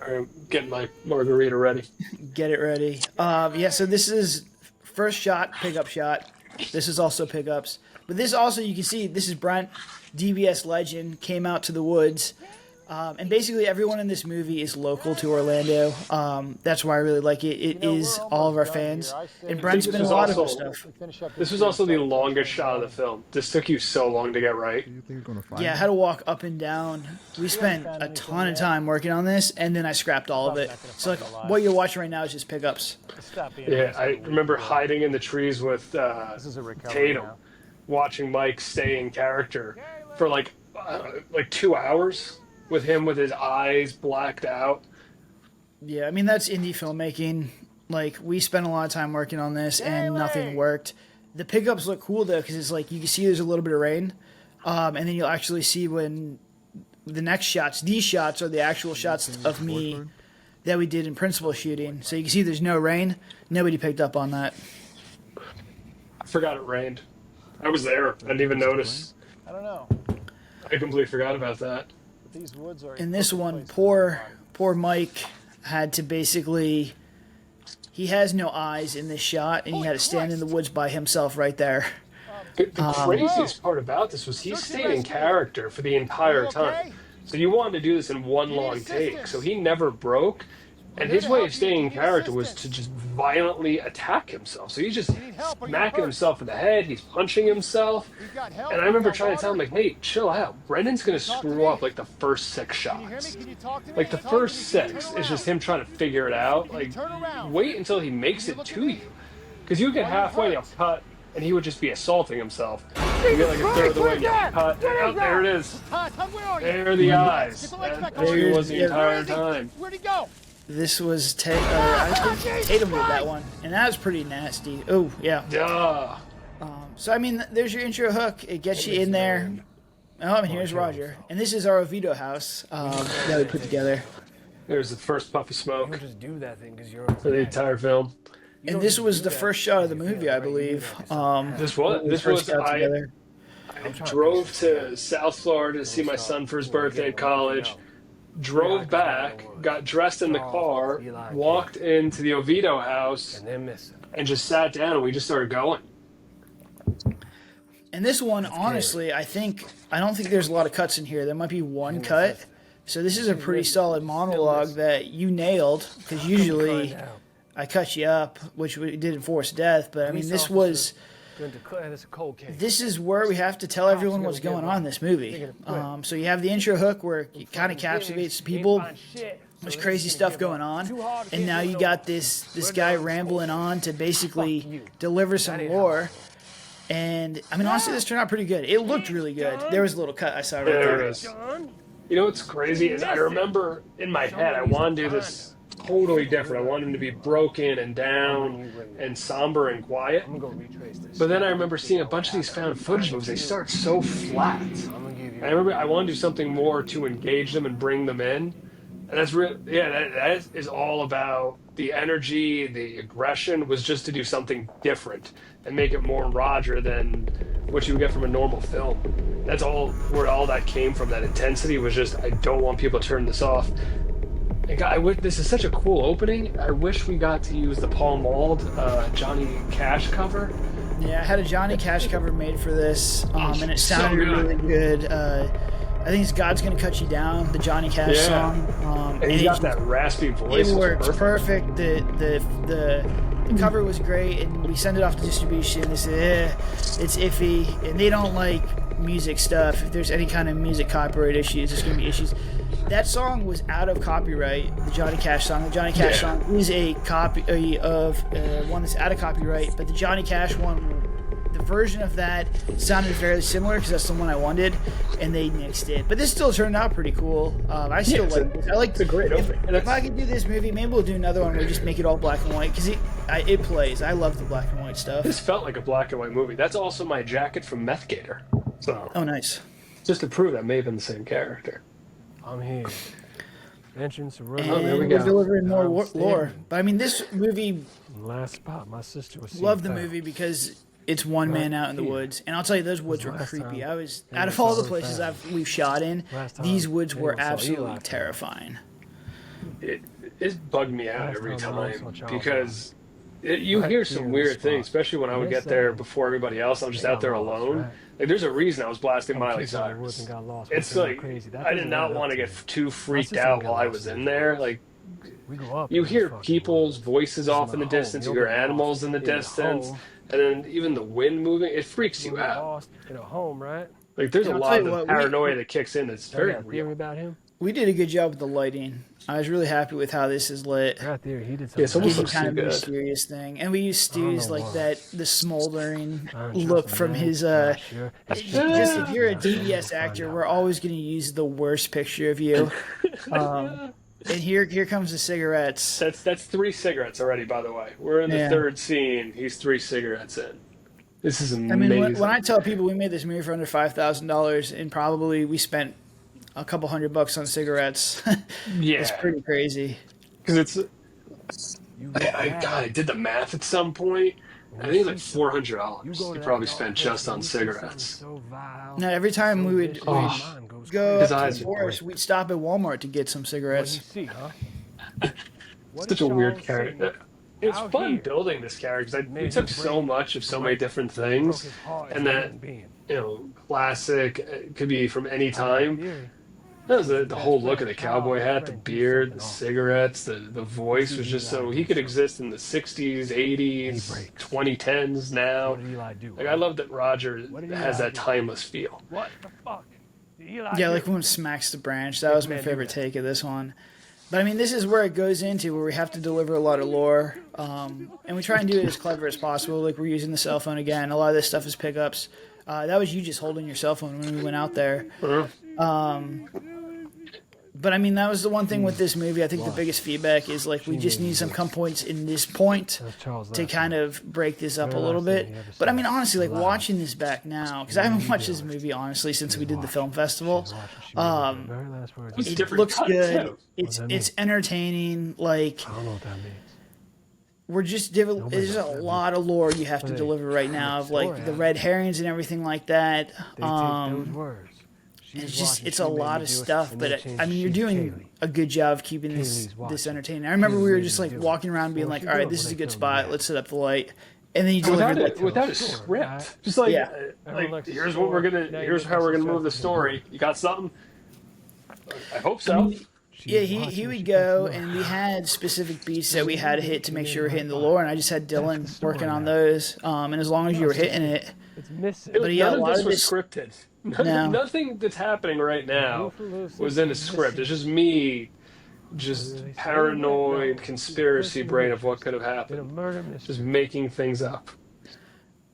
I'm getting my margarita ready. Get it ready. Yeah, so this is first shot, pickup shot. This is also pickups. But this also, you can see, this is Brent, DBS legend, came out to the woods. And basically, everyone in this movie is local to Orlando. That's why I really like it. It is all of our fans. And I think Brent's been in a lot of our stuff. this was also the longest shot of the film. This took you so long to get right. Yeah, I had to walk up and down. We spent a ton of time working on this, and then I scrapped all of it. So, like, what you're watching right now is just pickups. Yeah, I remember hiding in the trees with Tatum, watching Mike stay in character for like 2 hours with him with his eyes blacked out. Yeah, I mean, that's indie filmmaking. Like, we spent a lot of time working on this, and nothing worked. The pickups look cool, though, because it's like you can see there's a little bit of rain. And then you'll actually see when the next shots, these shots are the actual shots of me that we did in principal shooting. So you can see there's no rain. Nobody picked up on that. I forgot it rained. I was there. I didn't even notice. I don't know. I completely forgot about that. These woods are In this one, poor Mike had to basically, he has no eyes in this shot, and he had to stand in the woods by himself right there. The craziest part about this was he stayed in character for the entire time. So you wanted to do this in one long take. So he never broke. And his way of staying in character was to just violently attack himself. So he's just smacking himself in the head. He's punching himself. And I remember trying to tell him, like, Nate, chill out. Brendan's going to screw up, like, the first 6 shots. Like, the first 6 is just him trying to figure it out. Like, wait until he makes it to you. Because you get halfway, you'll cut, and he would just be assaulting himself. You get like a third of the way, you'll cut. Oh, there it is. There are the eyes. There he was the entire time. Where'd he go? This was I think Tatum did that one, and that was pretty nasty. Oh yeah. Duh. So I mean, there's your intro hook. It gets you in there. Oh, and here's Roger, and this is our Oviedo house that we put together. There's the first puff of You smoke don't just do that thing because you're. for the entire film. And this was the first shot of the movie, I believe. This was got I together. drove to South Florida to see my son for his birthday at college. Drove back, got dressed in the car, walked into the Oviedo house, And then miss it. and just sat down, and we just started going. And this one, honestly, I don't think there's a lot of cuts in here. There might be one cut. So this is a pretty solid monologue that you nailed, because usually I cut you up, which we did in Forced Death. But I mean, this was. That's a cold case. This is where we have to tell everyone what's going on in this movie. So you have the intro hook where it kind of captivates people. There's crazy stuff going on, and now you got this guy rambling on to basically deliver some lore. And I mean, honestly, this turned out pretty good. It looked really good. There was a little cut I saw right There there. it is. You know what's crazy is I remember in my head I wanted to do this totally different. I wanted him to be broken and down and somber and quiet. I'm gonna go retrace this. But then I remember seeing a bunch of these found footage movies. They start so flat. I'm gonna give you. I remember I wanted to do something more to engage them and bring them in. And that's real. Yeah, that is all about the energy, the aggression. Was just to do something different and make it more Roger than what you would get from a normal film. That's all where all that came from. That intensity was just I don't want people to turn this off. And God, this is such a cool opening. I wish we got to use the Paul Mald Johnny Cash cover. Yeah, I had a Johnny Cash cover made for this, and it So sounded good. really good. I think it's God's Gonna Cut You Down, the Johnny Cash song. And he's it got that raspy voice. It It's worked perfect. The cover was great, and we send it off to distribution. They said, it's iffy, and they don't like music stuff. If there's any kind of music copyright issues, there's going to be issues. That song was out of copyright, the Johnny Cash song. The Johnny Cash song is a copy of one that's out of copyright, but the Johnny Cash one, the version of that sounded very similar because that's the one I wanted, and they nixed it. But this still turned out pretty cool. I still like this. I like It's a great opening. If I could do this movie, maybe we'll do another one where we just make it all black and white because it plays. I love the black and white stuff. This felt like a black and white movie. That's also my jacket from Meth Gator. So Oh, nice. just to prove that may have been the same character. I'm here. Entrance to And room. there we we're go. delivering more lore. standing. But I mean, this movie, Last spot. My sister was. love the movie because it's one man out in the woods. And I'll tell you, those woods were Last creepy. time. I was, Yeah, out of all the so places fast. we've shot in, Last time, these woods they were saw Eli absolutely come. terrifying. it, it bugged me out Last every time I saw time Charles because you right hear here some in weird this things, spot. especially when I And would they get there say before everybody else. I'm just they out got there lost, alone. right? Like, there's a reason I was blasting Some Miley kids on the woods and Cyrus. got lost It's walking around like crazy. That I did doesn't not add up want to to get me. too My freaked sister didn't out get while I lost was in in these there. woods. Like, We grew up you in this hear fucking people's woods. voices This is off my in the home. distance. You You don't hear get lost animals in the in a distance, home. and then even the wind moving. It freaks You you don't get out. lost in a home, right? Like, there's a I'll tell lot you of what, paranoia that kicks in that's I got very a theory real. about him. we did a good job with the lighting. I was really happy with how this is lit. I got a theory. He did Yeah, it's something almost Gives you looks bad. kind too of a good. mysterious thing, and we used I don't Stu's know like why. that, the smoldering I don't look trust the from man. his. Not sure. It's Just if just you're a not so we'll DBS find actor, out we're why. always going to use the worst picture of you. And here comes the cigarettes. That's 3 cigarettes already, by the way. We're in the Yeah. third scene. He's 3 cigarettes in. This is I mean, when I amazing. tell people we made this movie for under $5,000, and probably we spent a couple $100 on cigarettes, it's Yeah, pretty crazy. because it's You I, look I bad. God, I did the math at some point. When I you think it's like see something, $400. you go to You that probably dark spent place just and on you see something cigarettes. so vile, Now, every time so we would vicious, Oh. your mind goes go crazy. His up to eyes the are forest, we'd stop at Walmart to get some What do you cigarettes. see, huh? What Such is a weird Charles character. saying? It's Out fun here, building this character because made we took him so break much of so many right. different Broke things, his heart as and a that human being. classic could be from any I got a time. theory. That was His the best whole look of friend, the Charles, cowboy his hat, the friend, did beard, something the awful. cigarettes, the voice See was just Eli so do he could something. exist in the 60s, And he 80s, breaks. 2010s now. What did Eli do? Like, I huh? love that Roger What did has Eli that do? timeless feel. What the fuck did Eli Yeah, do? like when it smacks the branch. That Make was a my man do favorite that. take of this one. But I mean, this is where it goes into where we have to deliver a lot of lore, and we try and do it as clever as possible. Like we're using the cell phone again. A lot of this stuff is pickups. That was you just holding your cell phone when we went out there. Uh-huh. But I mean, that was the one thing with this movie. I think the biggest feedback is like we just need some come points in this point That's Charles' to last kind name. of break this up a Very little last thing bit. he ever But I said. mean, honestly, like Alive. watching this back now because I haven't watched this movie honestly since we did the film festival. She's watching. She remembered the very last words he It's It said. different looks cut, good. too. It's What does that it's entertaining. Like I don't know what that means. we're just Nobody there's knows a that lot of lore you have to But deliver right now of like story the out. red herrings and everything like that. They take those words. She's It's just watching. it's She a made lot me of do it, stuff, and but they changed I mean it. you're She's doing Kaylee. a good job of keeping this Kaylee's watching. entertaining. I remember Kaylee we were made just me like do it. walking around being Well, like, she all do right, it this when is a they good film spot. that. Let's set up the light, and then you Without delivered it, without a story, script, right? just like Yeah. Everyone likes a here's what we're story. gonna, Now you here's make how us we're gonna move the successful. story. You got something? I hope I so. mean, She's yeah, watching. he She would thinks go, no. and we had specific beats that we had to hit to make sure we're hitting the lore, and I just had That's Dylan the story working on now. those. And as long as you were hitting it, It's missing. But yeah, a None of lot this of was this- scripted. No. Nothing that's happening right now Ruthless was in a is script. missing. It's just me, just Really? paranoid No. conspiracy Listen, brain of what could have Been a happened. murder mystery. Just making things up.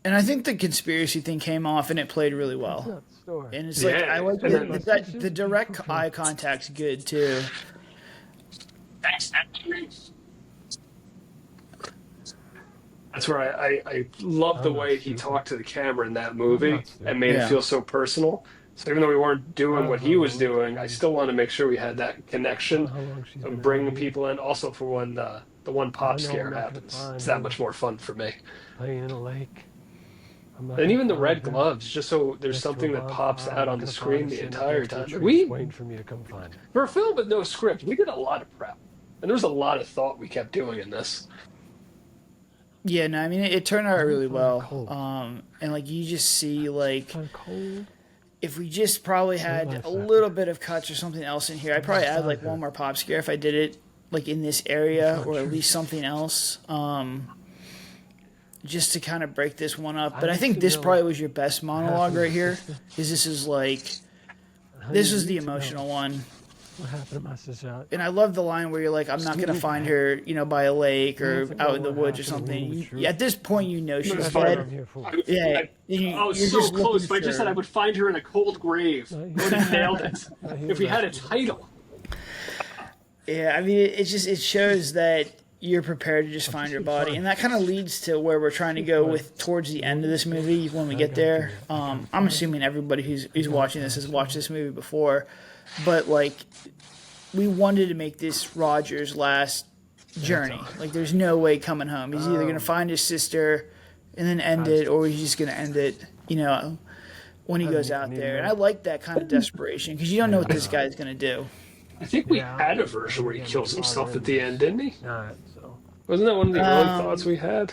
and I think the conspiracy thing came off, and it played really That's well. not the story. And it's like Yeah, I like and the, then- the direct eye contact's good too. That's where I love the I'm not way he stupid. talked to the camera in that movie not stupid. and made Yeah. it feel so personal. So even though we weren't doing what he was doing, I still wanted to make sure we had that connection How long she's been of bringing out here, people in. Also for when the one pop I know scare I'm not gonna happens, find it's that him. much more fun for me. playing in a lake. I'm not And gonna even the find red her. gloves, just so there's Next to a something that bonfire, pops I'm out not on the gonna screen find the her sitting entire next to a time. tree We, waiting for me to come find her. for a film with no script, we did a lot of prep. And there was a lot of thought we kept doing in this. Yeah, no, I mean it turned out really well. cold. And like you just see like Kind of cold. if we just probably had nice a that. little bit of cuts or something else in here, I'd probably add like one more pop scare if I did it like in this area or at least something else. Just to kind of break this one up. But I think this probably was your best monologue right here. Because this is like this was the emotional one. What happened to my sister? And I love the line where you're like, I'm not gonna find her, by a lake or out in the woods or something. At this point, you know she's That's That's what I'm dead. here for. Yeah, I was you're so just close. looking If I just for- said I would find her in a cold grave, I would have nailed it. I hear If we had a that. title. Yeah, I mean, it shows that you're prepared to just find your body, and that kind of leads to where we're trying to go with towards the end of this movie when we get there. I'm assuming everybody who's watching this has watched this movie before, but like we wanted to make this Roger's last journey. Like, there's no way coming home. He's either gonna find his sister and then end it, or he's just gonna end it. When he goes out there, and I like that kind of desperation because you don't know what this guy's gonna do. I think we Yeah, had a version where he again, kills we himself saw it at the end, didn't he? not, so. Wasn't that one of the early Um, thoughts we had?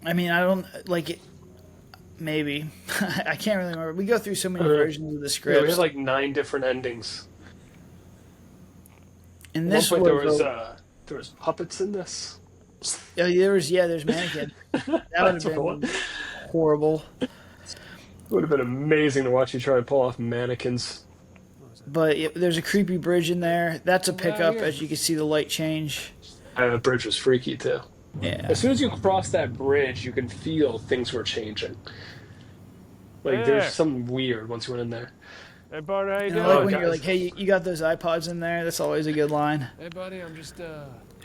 I mean, I don't like it. Maybe I can't really remember. We go through so many versions of the Yeah, we scripts. had like 9 different endings. And At one this point was there was puppets in this. there's mannequin. That would have That's what it been was. horrible. It would have been amazing to watch you try and pull off mannequins. But there's a creepy bridge in there. That's a pickup, here. as you can see the light change. The bridge was freaky too. Yeah. As soon as you cross that bridge, you can feel things were changing. Like There. there's something weird once you went in there. Hey, buddy, how you And doing? I like Oh, when you're guys. like, hey, you got those iPods in there? That's always a good line. Hey, buddy, I'm just,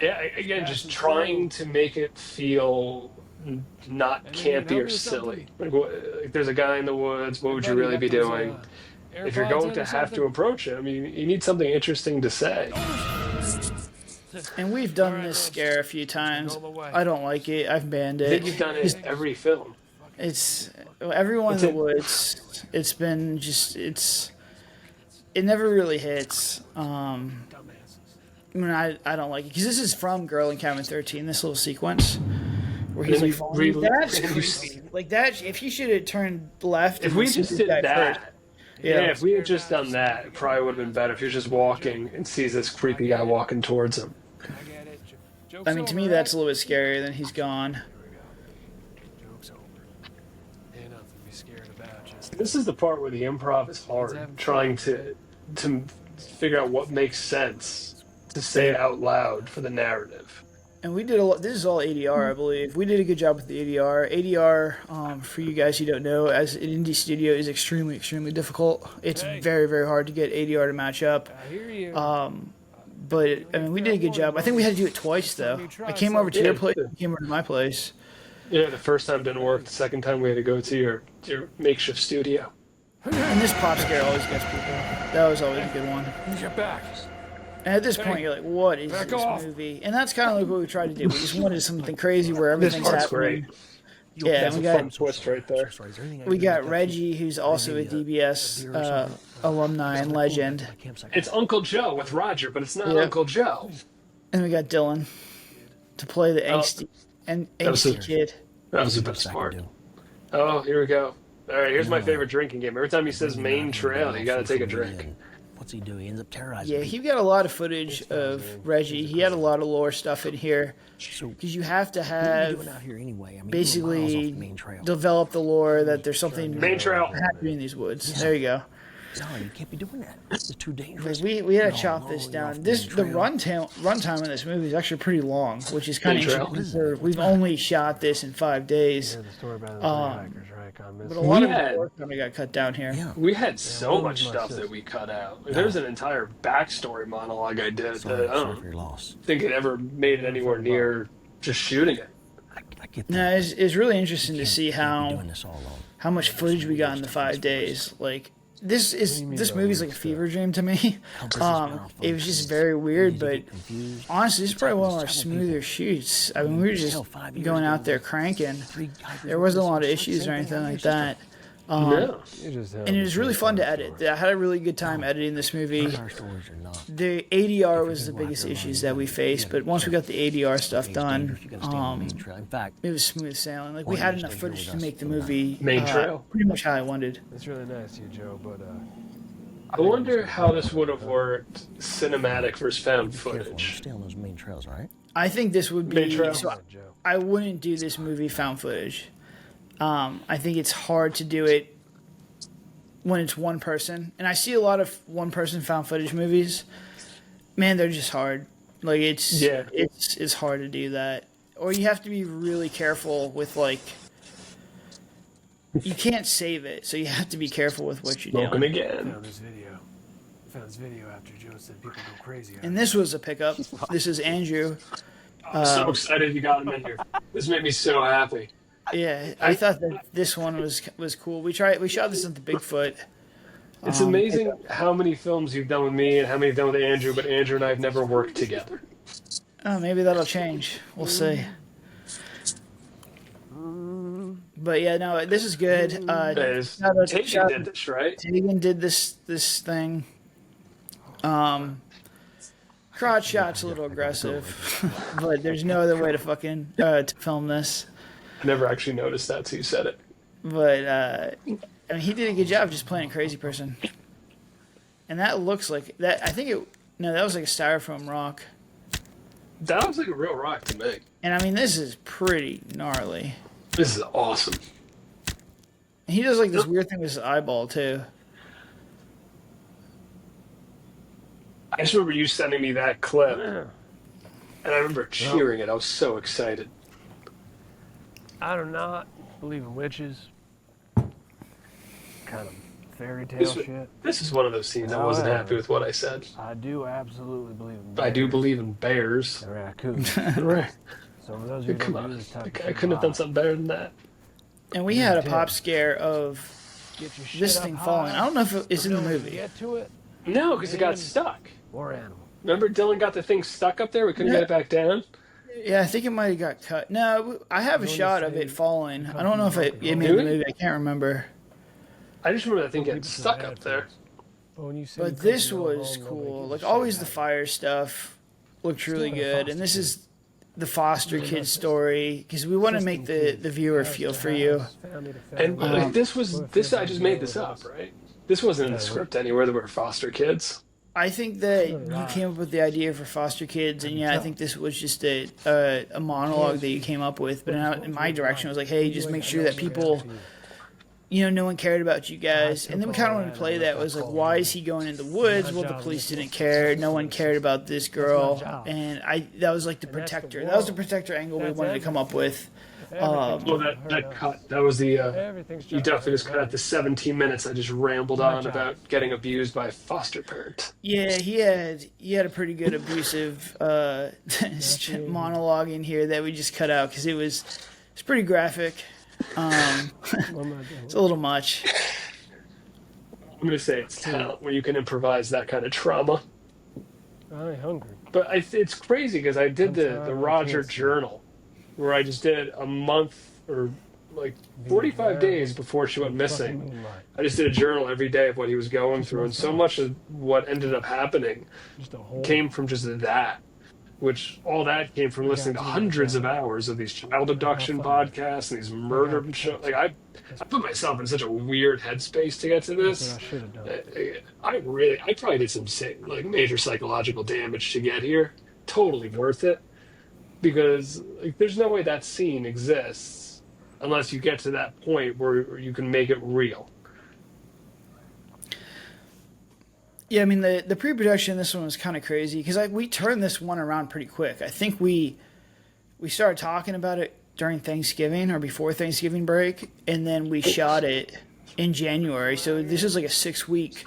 Yeah, again, just trying to make it feel not And then you campy help or me with silly. Like there's a guy in the woods. What would you really be doing? If you're going to have to approach him, you need something interesting to say. And we've done this scare a few times. I don't like it. I've banned I think you've it. done it in every film. It's everyone in the woods. It's been just it never really hits. I mean, I don't like it because this is from Girl in Cabin 13. This little sequence where he's Then like, you falling. That's and you creepy. Like that. If he should have turned left, If and we seen just this did guy that, first. yeah, if we had just done that, it probably would have been better. If you're just walking and sees this creepy guy walking towards him. I get it. Joke's I mean, to me, over, that's a right? little bit scarier than he's gone. Here we go. Joke's over. Ain't nothing to be scared about, just... This is the part where the improv is hard, trying to figure out what makes sense to say out loud for the narrative. And we did a lot. This is all ADR, I believe. We did a good job with the ADR. ADR, for you guys who don't know, as an indie studio, is extremely, extremely difficult. It's very, very hard to get ADR to match up. I hear you. But I mean, we did a good job. I think we had to do it twice, though. I came over to your place. You came over to my place. Yeah, the first time didn't work. The second time we had to go to your makeshift studio. And this pop scare always gets people. That was always a good one. Get back. And at this point, you're like, what is Back this off. movie? And that's kind of like what we tried to do. We just wanted something crazy where This everything's part's happening. great. Yeah, That's and a fun twist right there. we got Reggie, who's also a DBS alumni and legend. It's Uncle Joe with Roger, but it's not Yeah. Uncle Joe. And we got Dylan to play the angsty was angsty a- kid. That was the best part. Oh, here we go. All right, here's my favorite drinking game. Every time he says main trail, you got to take a drink. What's he do? He ends up terrorizing Yeah, he got a lot of footage of Reggie. He had a lot of lore stuff in here because you have to What are you doing have out here anyway? I mean, basically you're miles off the main trail. develop the lore that there's something Main trail. happening in these woods. There you go. No, you can't be doing that. It's too dangerous. Like we had to No, chop no, this you're down. off This main the trail. runtime in this movie is actually pretty long, which is kind of Main trail. interesting. We've only shot this in 5 days, Heard the story about the hikers, right? Gone but a missing. lot We of had- the work kind of got cut down here. Yeah. We had so what much was my stuff sis? that we cut out. Like, there's an entire backstory monologue I did Sorry, that I sorry for don't your loss. think it ever made it anywhere near just shooting it. I get that. No, it's really interesting to see You can't be how doing this all alone. how much footage we got in the 5 days. Like this movie's like a fever dream to me. It was just very weird, but honestly, this is probably one of our smoother shoots. I mean, we were just going out there cranking. There wasn't a lot of issues or anything like that. No. You just And it was really fun to edit. I had a really good time editing this movie. Our stories are not. The ADR was the biggest issues that we faced, but once we got the ADR stuff done, You gotta stay on the main trail. In fact, it was smooth sailing. Like we had enough footage to make the movie Main trail. pretty much how I wanted. It's really nice of you, Joe, but I wonder how this would have worked cinematic versus found careful. You footage. stay on those main trails, all right? I think this would Main be. trail. So Joe. I wouldn't do this movie found footage. I think it's hard to do it when it's one person, and I see a lot of one person found footage movies. Man, they're just hard. Like it's it's hard to do that, or you have to be really careful with like. You can't save it, so you have to be careful with what you're Smoking doing. again. Found this video after Joe said people go crazy. And this was a pickup. This is Andrew. I'm so excited you got him in here. This made me so happy. Yeah, I thought that this one was cool. We shot this at the Bigfoot. It's amazing how many films you've done with me and how many you've done with Andrew, but Andrew and I have never worked together. Oh, maybe that'll change. We'll see. But yeah, no, this is good. Shout out- Taken did this, right? Tegan did this thing. crotch shot's a little aggressive, but there's no other way to fucking to film this. I never actually noticed that till you said it. But I mean, he did a good job just playing a crazy person. And that looks like that. I think it. No, that was like a styrofoam rock. That looks like a real rock to me. And I mean, this is pretty gnarly. This is awesome. And he does like this weird thing with his eyeball too. I just remember you sending me that clip, and I remember cheering it. I was so excited. I do not believe in witches. Kind of fairy tale shit. This is one of those scenes I wasn't happy with what I said. I do absolutely believe in bears. I do believe in bears. And raccoons. Right. So for those of you who Come don't do on. this type of I shit, couldn't have done something better than that. And we had a pop scare of get your shit this up thing high, falling. I don't know if it's in the ability to movie. Get to it, No, because it got stuck. or animal. Remember Dylan got the thing stuck up there? We couldn't get it back down? Yeah, I think it might have got cut. No, I have a shot of it falling. I don't know if it made Do the it? movie. I can't remember. I just remember that thing getting stuck up there. But when you say But this was cool. Like always, the fire stuff looked really good, and this is the foster kid story because we want to make the viewer feel for you. And like, this I just made this up, right? This wasn't in the script anywhere that we're foster kids. I think that you came up with the idea for foster kids, and yeah, I think this was just a monologue that you came up with. But in my direction, I was like, hey, just make sure that people, no one cared about you guys. And then we kind of wanted to play that. It was like, why is he going in the woods? Well, the police didn't care. No one cared about this girl. And that was like the protector. That was the protector angle we wanted to come up with. Well, that cut, that was the, you definitely just cut out the 17 minutes I just rambled on about getting abused by a foster parent. Yeah, he had a pretty good abusive monologue in here that we just cut out because it's pretty graphic. It's a little much. I'm going to say it's talent where you can improvise that kind of trauma. I ain't hungry. But it's crazy because I did the Roger journal where I just did a month or like 45 days before she went missing. I just did a journal every day of what he was going through. And so much of what ended up happening came from just that, which all that came from listening to hundreds of hours of these child abduction podcasts and these murder shows. Like I put myself in such a weird headspace to get to this. I probably did some like major psychological damage to get here. Totally worth it. Because like, there's no way that scene exists unless you get to that point where you can make it real. Yeah, I mean, the pre-production, this one was kind of crazy because we turned this one around pretty quick. I think we started talking about it during Thanksgiving or before Thanksgiving break, and then we shot it in January. So this is like a 6-week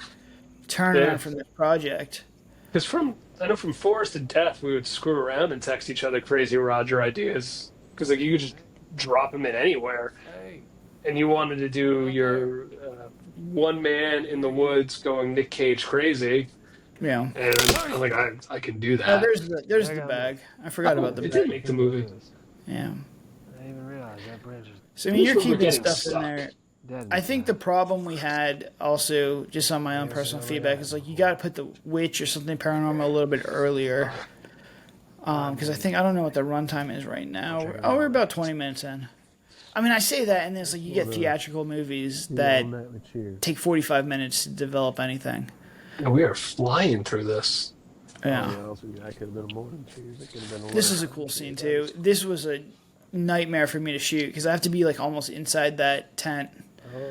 turnaround from this project. Because I know from Forest to Death, we would screw around and text each other crazy Roger ideas. Because like you could just drop them in anywhere. And you wanted to do your one man in the woods going Nick Cage crazy. Yeah. And I'm like, I can do that. Oh, there's the bag. I forgot about the bag. It did make the movie. Yeah. I didn't even realize that branch is So I mean, you're We're keeping getting stuff stuck. in there. dead. I think the problem we had also, just on my own personal feedback, is like you got to put the witch or something paranormal a little bit earlier. Because I don't know what the runtime is right now. We're about 20 minutes in. I mean, I say that, and then it's like you get theatrical movies that take 45 minutes to develop anything. Yeah, we are flying through this. Yeah. That could have been more than cheese. It could have been This is a cool scene, too. This was a nightmare for me to shoot, because I have to be like almost inside that tent.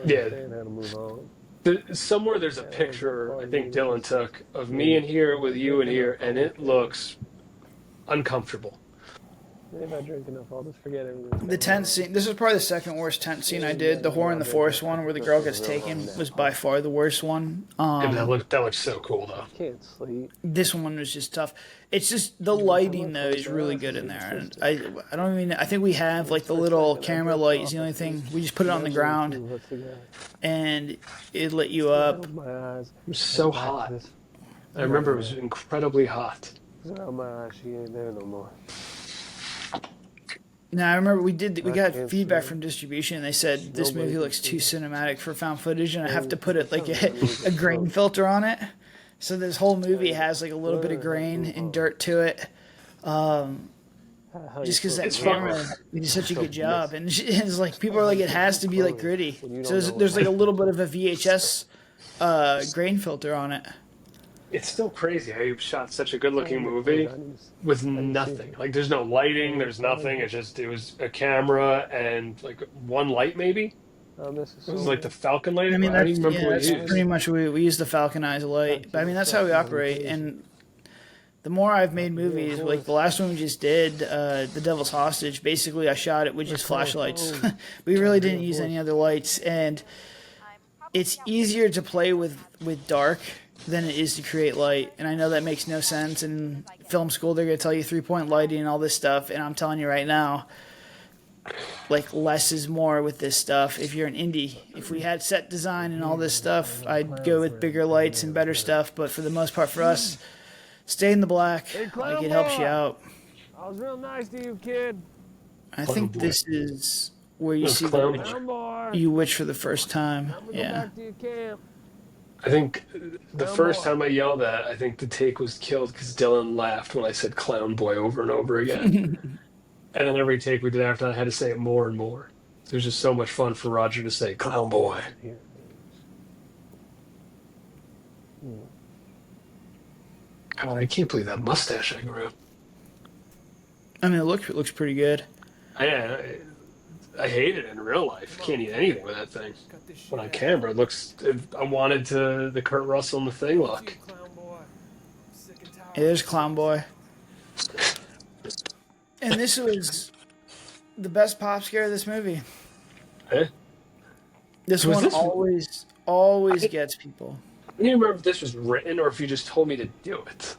Yeah. How to move on. Somewhere there's a picture I think Dylan took of me in here with you in here, and it looks uncomfortable. If I drink enough, I'll just forget everything. The tent scene, this was probably the second worst tent scene I did. The Whore in the Forest one, where the girl gets taken, was by far the worst one. Yeah, but that looks so cool though. Can't sleep. This one was just tough. It's just the lighting though is really good in there. And I think we have like the little camera light is the only thing. We just put it on the ground and it lit you up. My eyes. It was so hot. I remember it was incredibly hot. My eyes, she ain't there no more. Now I remember we got feedback from distribution and they said this movie looks too cinematic for found footage and I have to put it like a grain filter on it. So this whole movie has like a little bit of grain and dirt to it. Just because that camera did such a good job, and it's like people are like it has to be like gritty. So there's like a little bit of a VHS grain filter on it. It's still crazy how you shot such a good-looking movie with nothing. Like, there's no lighting, there's nothing. It was a camera and like one light, maybe. It was like the Falcon light. I mean, I don't even remember what that's we used. pretty much we use the Falconized light. But I mean, that's how we operate. And the more I've made movies, like the last one we just did, The Devil's Hostage, basically I shot it with just flashlights. We really didn't use any other lights, and it's easier to play with dark than it is to create light. And I know that makes no sense. In film school, they're going to tell you 3-point lighting and all this stuff, and I'm telling you right now, like, less is more with this stuff. If you're an indie, if we had set design and all this stuff, I'd go with bigger lights and better stuff. But for the most part, for us, stay in the black. Like, it helps you out. I was real nice to you, kid. I think this is where you see you witch for the first time. Yeah. Back to your camp. I think the first time I yelled that, I think the take was killed because Dylan laughed when I said "clown boy" over and over again. And then every take we did after that, I had to say it more and more. It was just so much fun for Roger to say "clown boy." God, I can't believe that mustache I grew. I mean, it looks pretty good. I hate it in real life. Can't eat anything with that thing. But on camera, it looks. I wanted the Kurt Russell and the Thing look. It is Clown Boy. And this was the best pop scare of this movie. Eh? This Was one this- always gets people. I don't even remember if this was written or if you just told me to do it.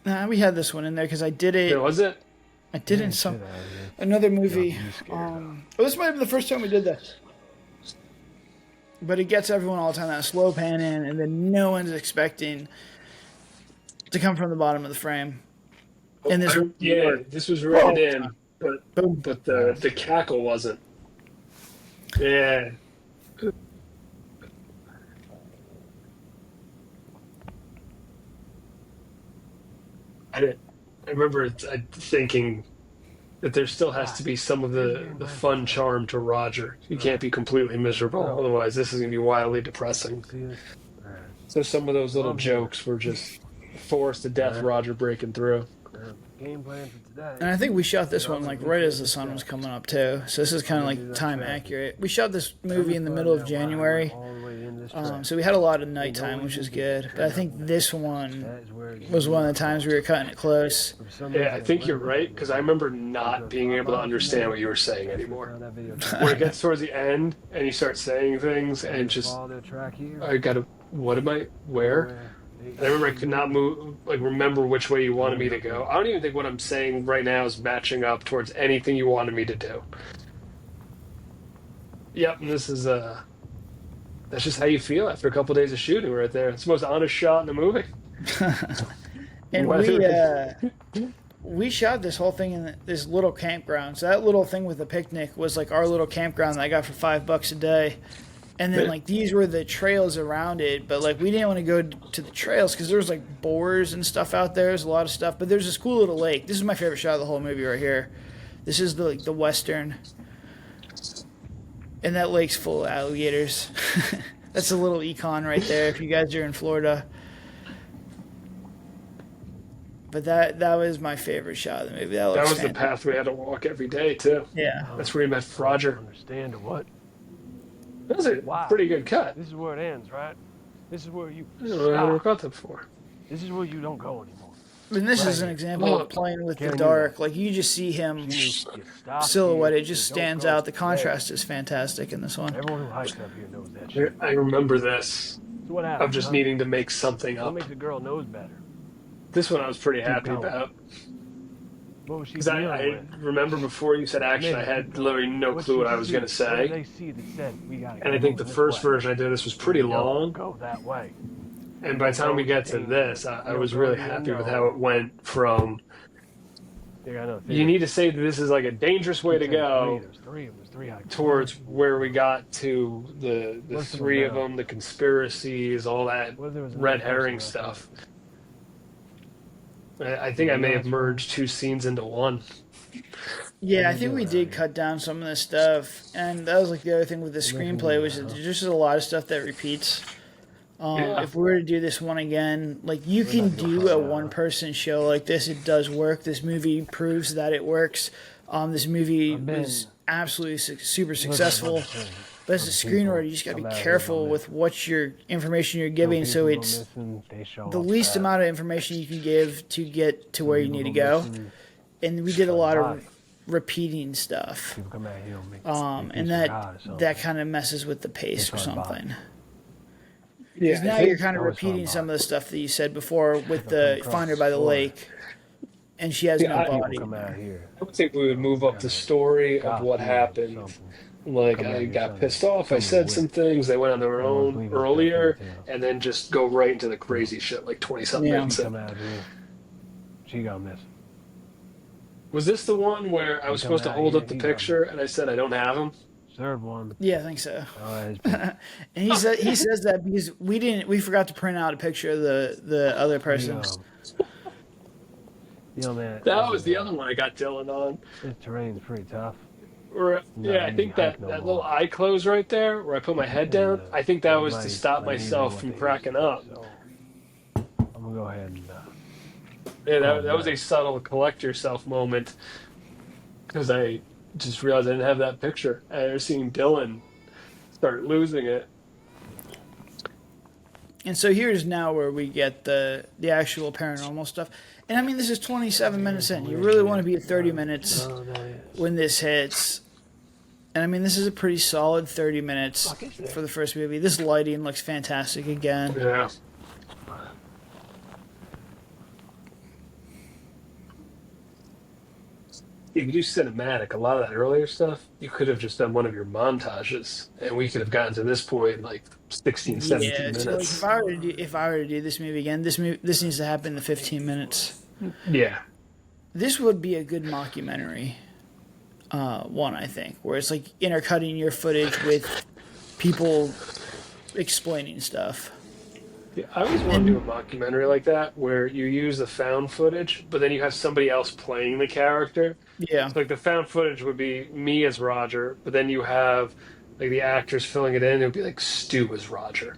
Nah, we had this one in there because I did it. Was it? I did it in another movie. Well, this might have been the first time we did this. But it gets everyone all the time, that slow pan in, and then no one's expecting to come from the bottom of the frame. And this this was written in, but the cackle wasn't. Yeah. I remember thinking that there still has to be some of the fun charm to Roger. You can't be completely miserable, otherwise this is going to be wildly depressing. So some of those little jokes were just forced to death Roger breaking through. Game plan for today. And I think we shot this one like right as the sun was coming up too. So this is kind of like time accurate. We shot this movie in the middle of January. So we had a lot of nighttime, which was good. But I think this one was one of the times we were cutting it close. Yeah, I think you're right, because I remember not being able to understand what you were saying anymore. When it gets towards the end and you start saying things and just, where? And I remember I could not remember which way you wanted me to go. I don't even think what I'm saying right now is matching up towards anything you wanted me to do. Yep, and this is, that's just how you feel after a couple days of shooting right there. It's the most honest shot in the movie. And we shot this whole thing in this little campground. So that little thing with the picnic was like our little campground that I got for $5 a day. And then, like, these were the trails around it, but, like, we didn't want to go to the trails because there's, like, boars and stuff out there. There's a lot of stuff, but there's this cool little lake. This is my favorite shot of the whole movie right here. This is the western. And that lake's full of alligators. That's a little econ right there if you guys are in Florida. But that was my favorite shot of the movie. That was fantastic. The path we had to walk every day, too. Yeah. That's where we met Roger. Understand what? That was a pretty good cut. This is where it ends, right? This is where you I never cut that before. This is where you don't go anymore. And this is an example of playing with the dark. Like, you just see him silhouette. It just stands out. The contrast is fantastic in this one. Everyone who hikes up here knows that shit. I remember this. So what happened? Of just needing to make something What up. makes the girl knows better? This one I was pretty happy about. What was she Because dealing I with? remember before you said action, I had literally no clue what I was going to say. They see that said, we gotta And I go think the this first way. version I did this was pretty long. Go that way. And by the time we get to this, I was really happy with how it went from think I know. you need to say that this is like a dangerous way to go There's three. There's three. towards where we got to the What's the three of now? them, the conspiracies, all that What if there was red another herring person stuff. I think I may have merged two scenes into one. Yeah, I think we did cut down some of this stuff, and that was like the other thing with the screenplay was that there's just a lot of stuff that repeats. Yeah. If we were to do this one again, like you can do a one-person show like this, it does work. This movie proves that it works. This movie was absolutely super successful. But as a screenwriter, you just got to be careful with what your information you're giving, so it's the least amount of information you can give to get to where you need to go. And we did a lot of repeating stuff, and that kind of messes with the pace or something. Because now you're kind of repeating some of the stuff that you said before with the find her by the lake, and she has no body. I would think we would move up the story of what happened. Like, I got pissed off, I said some things, they went on their own earlier, and then just go right into the crazy shit like 20-something minutes in. She got missing. Was this the one where I was supposed to hold up the picture and I said I don't have him? Third one. Yeah, I think so. Oh, And he says that because we forgot to print out a picture of the other person. Man, That was the other one I got Dylan on. This terrain's pretty tough. Yeah, I think that little eye close right there where I put my head down, I think that was to stop myself from cracking up. So, I'm gonna go ahead and. Yeah, that was a subtle collect yourself moment because I just realized I didn't have that picture. I was seeing Dylan start losing it. And so here's now where we get the actual paranormal stuff. And I mean, this is 27 minutes in. You really want to be at 30 minutes when this hits. And I mean, this is a pretty solid 30 minutes for the first movie. This lighting looks fantastic again. Yeah. If you do cinematic, a lot of that earlier stuff, you could have just done one of your montages, and we could have gotten to this point in like 16, 17 minutes. So like if I were to do this movie again, this needs to happen in 15 minutes. Yeah. This would be a good mockumentary one, I think, where it's like intercutting your footage with people explaining stuff. Yeah, I always want to do a mockumentary like that where you use the found footage, but then you have somebody else playing the character. Yeah. So like the found footage would be me as Roger, but then you have like the actors filling it in. It would be like Stu as Roger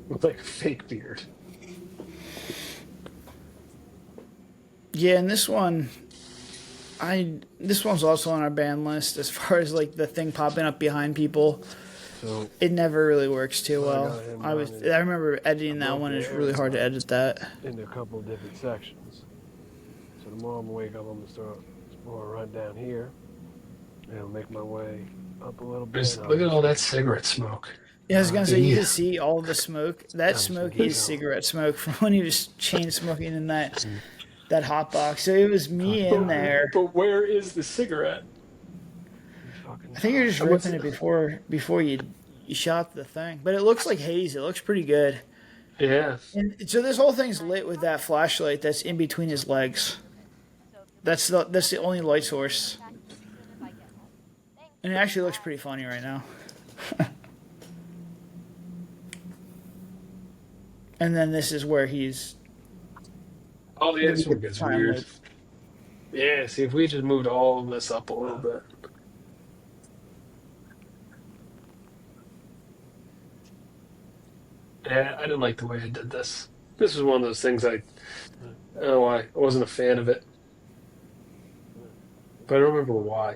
with like a fake beard. Yeah, and this one's also on our ban list as far as like the thing popping up behind people. So, It never really works too well. I remember editing that one. It's really hard to edit that. into a couple of different sections. So tomorrow I'm gonna wake up, I'm gonna start exploring right down here. And I'll make my way up a little bit. Look at all that cigarette smoke. Yeah, I was gonna say you can see all the smoke. That smoke is cigarette smoke from when he was chain smoking in that hot box. So it was me in there. But where is the cigarette? I think you're just ripping it before you shot the thing. But it looks like haze. It looks pretty good. Yeah. And so this whole thing's lit with that flashlight that's in between his legs. That's the only light source. And it actually looks pretty funny right now. And then this is where he's... Oh, yeah, this one gets weird. Yeah, see, if we just moved all of this up a little bit. Yeah, I didn't like the way I did this. This was one of those things I don't know why. I wasn't a fan of it. But I don't remember why.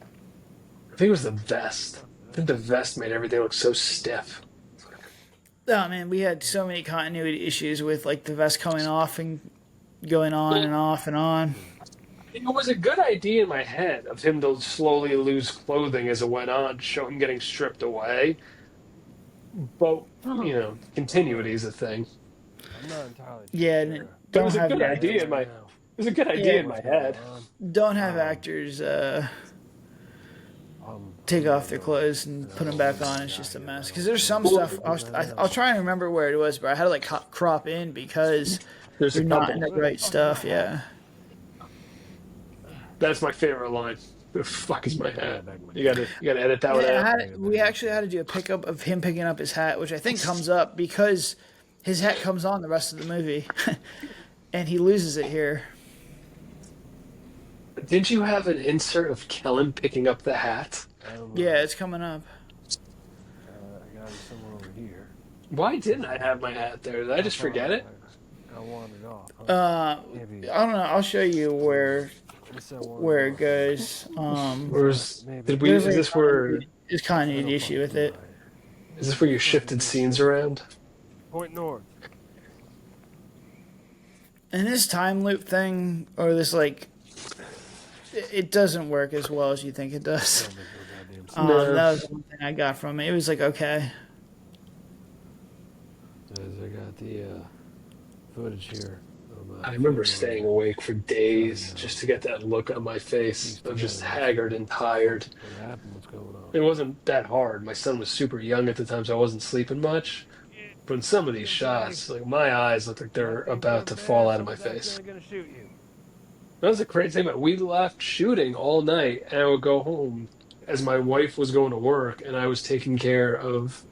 I think it was the vest. I think the vest made everything look so stiff. Oh man, we had so many continuity issues with like the vest coming off and going on and off and on. It was a good idea in my head of him to slowly lose clothing as it went on, show him getting stripped away. But, you know, continuity is a thing. I'm not entirely Yeah, sure. and It was a good idea in my. It was a good idea in my head. don't have actors take off their clothes and put them back on. It's just a mess. Because there's some stuff I'll try and remember where it was, but I had to like crop in because There's you're a not couple. in the right stuff. Yeah. That's my favorite line. The fuck is my hat? Yeah, back my- You gotta edit that one Yeah, out. we actually had to do a pickup of him picking up his hat, which I think comes up because his hat comes on the rest of the movie, and he loses it here. Did you have an insert of Kellen picking up the hat? I don't know. Yeah, it's coming up. I got it somewhere over here. Why didn't I have my hat there? Did I just forget it? I wandered off. I don't know. I'll show you where it goes. Did we? Is this where? Is continuity issue with it? Is this where you shifted scenes around? Point north. And this time loop thing, or this like, it doesn't work as well as you think it does. No. That was one thing I got from it. It was like, okay. I got the footage here. I remember staying awake for days just to get that look on my face of just haggard and tired. What happened? What's going on? It wasn't that hard. My son was super young at the time, so I wasn't sleeping much. But in some of these shots, like my eyes look like they're about to fall out of my face. That was the crazy thing about it. We left shooting all night, and I would go home as my wife was going to work, and I was taking care of.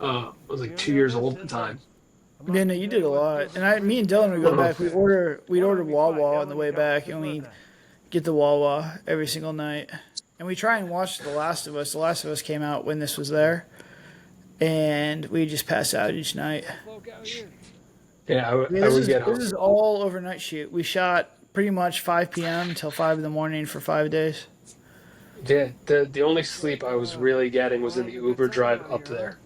I was like 2 years old at the time. Yeah, no, you did a lot. And me and Dylan would go back. We'd order Wawa on the way back, and we'd get the Wawa every single night. And we try and watch The Last of Us. The Last of Us came out when this was there, and we just pass out each night. Yeah, I would get home. This is all overnight shoot. We shot pretty much 5 p.m. until 5 in the morning for 5 days. Yeah, the only sleep I was really getting was in the Uber drive up there.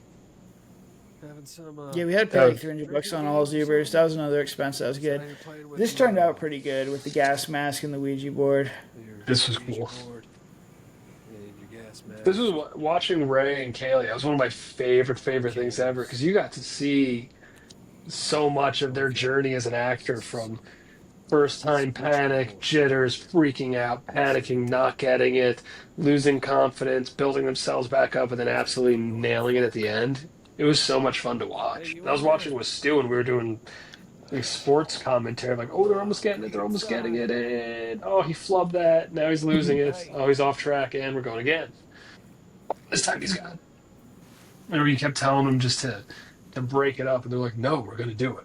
Yeah, we had to pay like $300 on all those Ubers. That was another expense. That was good. This turned out pretty good with the gas mask and the Ouija board. This was cool. This was watching Ray and Kaylee. That was one of my favorite things ever because you got to see so much of their journey as an actor, from first time panic, jitters, freaking out, panicking, not getting it, losing confidence, building themselves back up, and then absolutely nailing it at the end. It was so much fun to watch. I was watching with Stu, and we were doing like sports commentary, like, oh, they're almost getting it, and oh, he flubbed that, now he's losing it, oh, he's off track, and we're going again. This time he's got it. And we kept telling them just to break it up, and they're like, no, we're going to do it.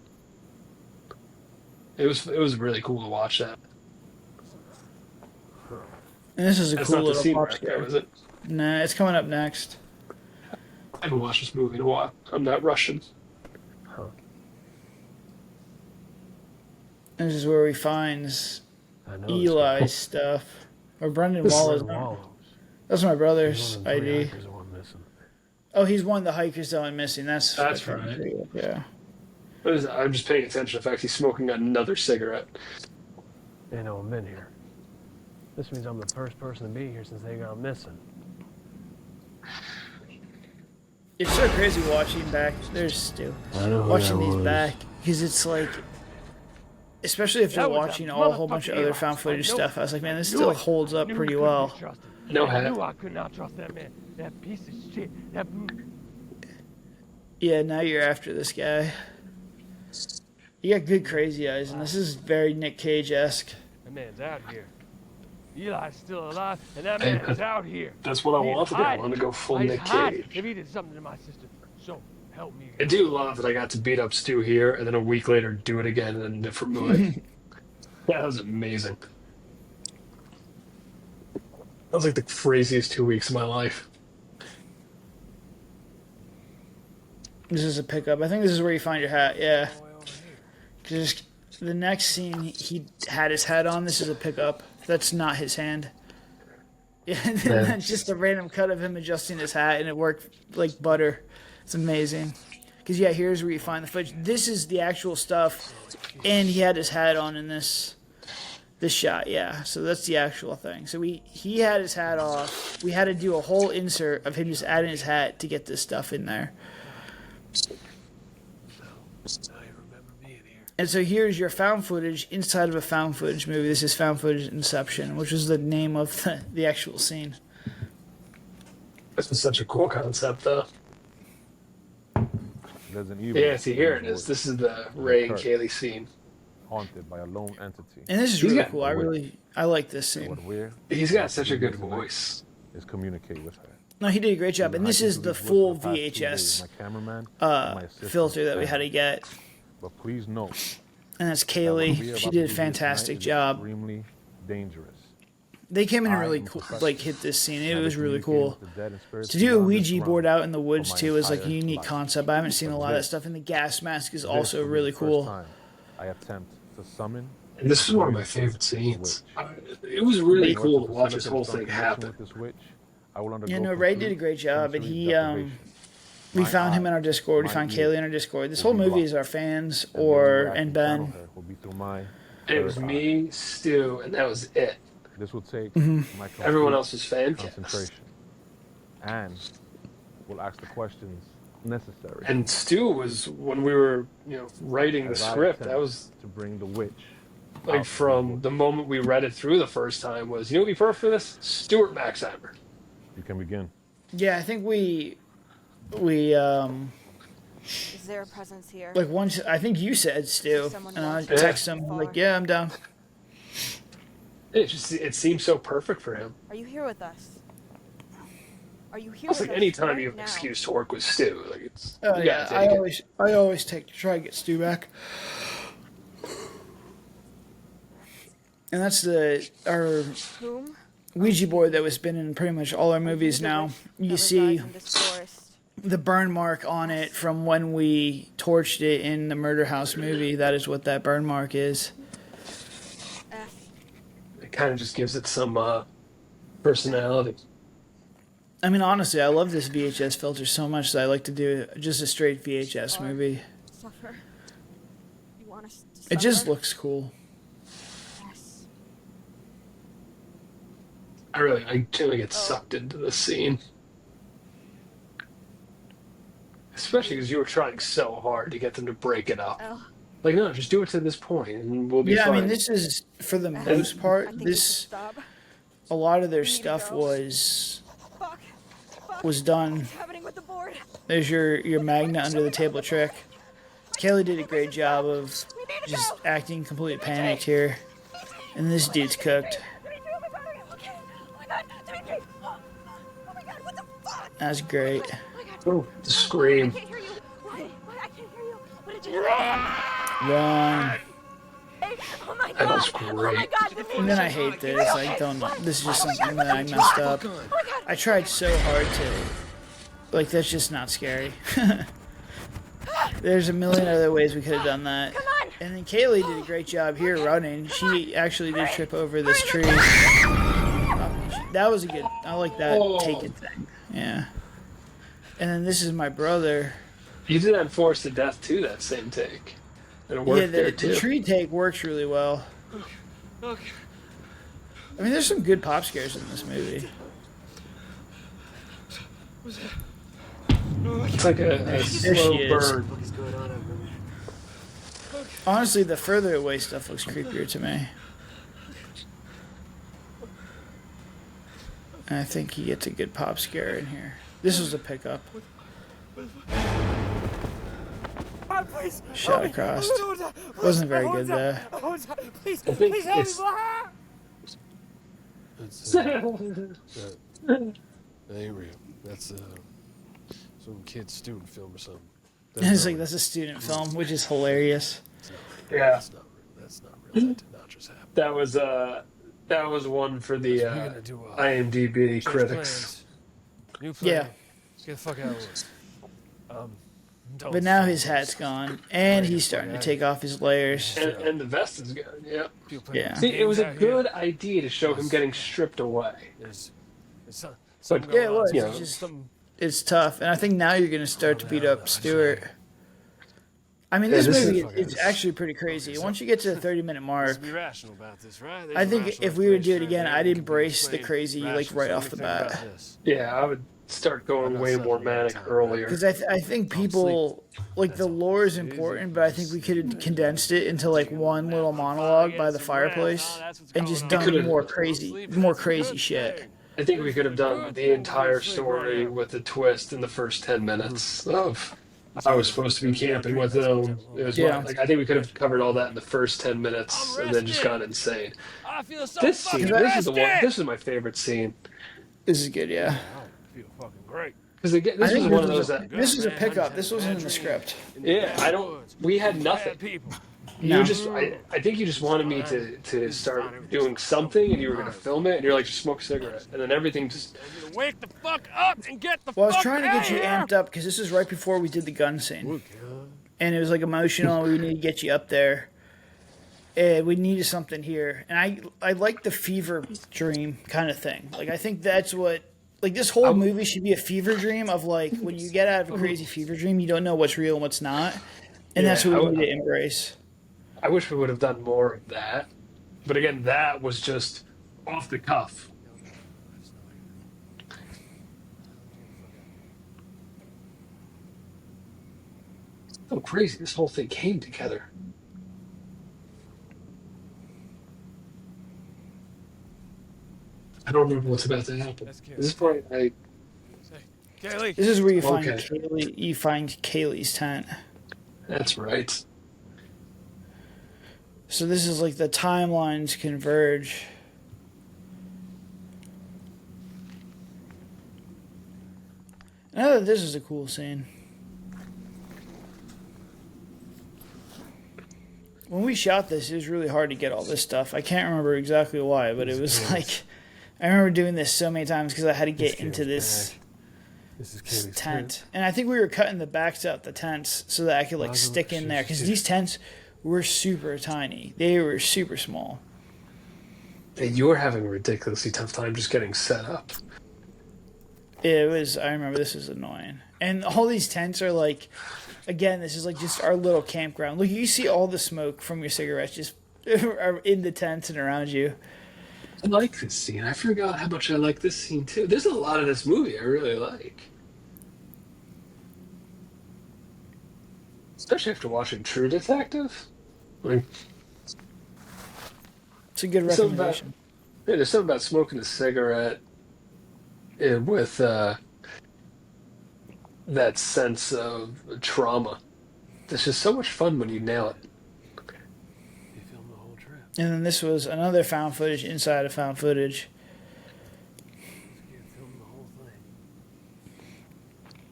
It was really cool to watch that. And this is a That's cool not the little scene pop right scare. there, is it? Nah, it's coming up next. I haven't watched this movie in a while. I'm not Russian. And this is where he finds Eli's stuff. Or Brendan Wallace. That's my brother's ID. Oh, he's one of the hikers that went missing. That's right. Yeah. I'm just paying attention to the fact he's smoking another cigarette. They know I'm in here. This means I'm the first person to be here since they got missing. It's so crazy watching back. There's Stu. Watching these back. Because it's like, especially if you're watching a whole bunch of other found footage stuff, I was like, man, this still holds up pretty well. No hat. I knew I could not trust that man. That piece of shit. Yeah, now you're after this guy. You got good crazy eyes, and this is very Nick Cage-esque. That man's out here. Eli's still alive, and that man is out here. That's what I wanted to do. I wanted to go full Nick Cage. If he did something to my sister, so help me. I do love that I got to beat up Stu here, and then a week later do it again in a different movie. That was amazing. That was like the craziest 2 weeks of my life. This is a pickup. I think this is where you find your hat, yeah. Because the next scene, he had his hat on. This is a pickup. That's not his hand. Yeah, just a random cut of him adjusting his hat, and it worked like butter. It's amazing. Because, yeah, here's where you find the footage. This is the actual stuff, and he had his hat on in this shot, yeah. So that's the actual thing. So he had his hat off. We had to do a whole insert of him just adding his hat to get this stuff in there. And so here's your found footage inside of a found footage movie. This is Found Footage Inception, which is the name of the actual scene. This is such a cool concept, though. Yeah, see, here it is. This is the Ray and Kaylee scene. haunted by a lone entity. And this is He's really got cool. I like this What scene. we're He's got about such to a good do tonight voice. is communicate with her. No, he did a great job. We've And been this hiking is through the these woods full for the past 2 days, VHS my cameraman and my assistant, filter that we had to Sam. get. But please note And that's that what Kaylee. we are She about did to a do fantastic tonight is job. extremely dangerous. They came in and I really am a cool, professional. like hit this scene. It I've was been really communicating cool. with the dead and spirits To do a beyond this Ouija realm board out in the for woods my too is like a entire unique life. concept. I haven't seen a But lot of this- stuff, and the gas mask is this also will be really the first cool. time I attempt to summon. And this is one of my favorite scenes. It was really cool to watch this whole thing happen. With this witch, I will undergo Yeah, no, Ray did a complete great job, and sensory he deprivation. we My found him in eye, our Discord. We my found ear Kaylee in our Discord. This will whole be movie blocked. is our fans And the only way I and can Ben. channel her will be through my It was third eye. me, Stu, and that was it. This will take Mm-hmm. my Everyone complete else was fan cast. concentration, and will ask the questions necessary. And Stu was, when we were, writing the as I script, that attempt was to bring the witch like out from the moment we read it through the first time was, what would be perfect for this? Stuart Maxheimer. You can begin. Yeah, I think we Is there a presence here? like once I think you said Stu, Someone and I watching text from him afar? like, yeah, I'm down. It seemed so perfect for him. Are you here with us? Are you here It's with like us any time right you have an now? excuse to work with Stu, like it's Oh you yeah, gotta take it. I always take to try to get Stu back. And that's our Whom? Ouija board that was been in pretty much all our movies now. You see In this forest. the burn mark on it from when we torched it in the Murder House movie. That is what that burn mark is. F. It kind of just gives it some personality. I mean, honestly, I love this VHS filter so much that I like to do just a straight VHS movie. Suffer. You want us to suffer? It just looks cool. Yes. I totally get sucked into the scene. Especially because you were trying so hard to get them to break it up. Oh. Like, no, just do it to this point and we'll be Yeah, fine. I mean, this is, for the I most part, think we this, should stop. a lot of their need to stuff go. was Fuck. done. What's happening with the board? There's your magnet under the table trick. Kaylee did a great job of just acting completely panicked here. And this dude's cooked. That's great. Oh, the scream. Run. That was great. And then I hate this. I don't. This is just something that I messed up. I tried so hard to. Like, that's just not scary. There's a million other ways we could have done that. And then Kaylee did a great job here running. She actually did trip over this tree. That was a good. I like that taken thing. Yeah. And then this is my brother. You did that in Forced to Death too, that same take. And it worked Yeah, there too. the tree take works really well. I mean, there's some good pop scares in this movie. It's like a There slow she is. burn. Honestly, the further away stuff looks creepier to me. And I think he gets a good pop scare in here. This was a pickup. Shot across. Wasn't very good though. Please, I think please help it's- me. That ain't real. That's some kid's student film or something. It's like that's a student film, which is hilarious. Yeah, That's not real. That's not real. That did not just happen. that was one for the We're gonna do IMDb Change critics. plans. New plan. Yeah. Let's get the fuck out of here. Don't But now fuck his with hat's us. gone, and he's starting to take off his layers. And the vest is good, yeah. People playing Yeah. See, it was a games out here. good idea to show him getting stripped away. There's some- But- something Yeah, it going on. was. Yeah. It's just Something- it's tough, and I think now you're gonna start to beat up Stewart. I mean, this Yeah, this movie is- it's actually pretty crazy. Once you get to the 30-minute mark, Let's be rational about this, right? There's I a think rational if we were to do it explanation again, right I'd there. It can be embrace the explained crazy, like, rational. right So off what the do you think bat. about this? Yeah, I would start going not way more settling manic down. earlier. Because I think people like the lore is important, but I think we could have condensed it into like one little monologue by the fireplace and just done could've- more crazy shit. I think we could have done the entire story with a twist in the first 10 minutes of I was supposed to be camping with them. It was Yeah. like I think we could have covered all that in the first 10 minutes, and then just gone insane. I feel so This scene, fucking this is the one. rested. This is my favorite scene This is good, yeah. I feel fucking great. because I this was think one of those that. this was a pickup. This wasn't in the script. Yeah, I don't. We had nothing. Bad people. No. You just, I think you just wanted me to start doing something, and you were gonna film it, and you're like, just smoke a cigarette, and then everything just. Wake the fuck up and get the Well, I was fuck trying to get you out of amped up because this is right before we did the gun scene, and it was like emotional. We needed to get you up there. And we needed something here, and I like the fever dream kind of thing. Like I think that's what like this whole movie should be a fever dream of like when you get out of a crazy fever dream, you don't know what's real and what's not, and that's Yeah, what we need to embrace. I wish we would have done more of that, but again, that was just off the cuff. So crazy! This whole thing came together. I don't remember what's about to happen. That's cute. This is probably like Kaylee. This is where you find Okay. Kaylee. You find Kaylee's tent. that's right. So this is like the timelines converge. I thought this is a cool scene. When we shot this, it was really hard to get all this stuff. I can't remember exactly why, but it was like I remember doing this so many times because I had to get into this This is Kaylee's tent, and I think we were cutting the backs out the tents so that I could like stick in there because these tents were super tiny. They were super small. And you were having a ridiculously tough time just getting set up. It was. I remember this is annoying, and all these tents are like, again, this is like just our little campground. Look, you see all the smoke from your cigarettes just are in the tents and around you. I like this scene. I forgot how much I like this scene too. There's a lot of this movie I really like. Especially after watching True Detective. Like, It's a good Something about- recommendation. yeah, there's something about smoking a cigarette with that sense of trauma. It's just so much fun when you nail it. You filmed the whole trip. And then this was another found footage inside of found footage. You filmed the whole thing.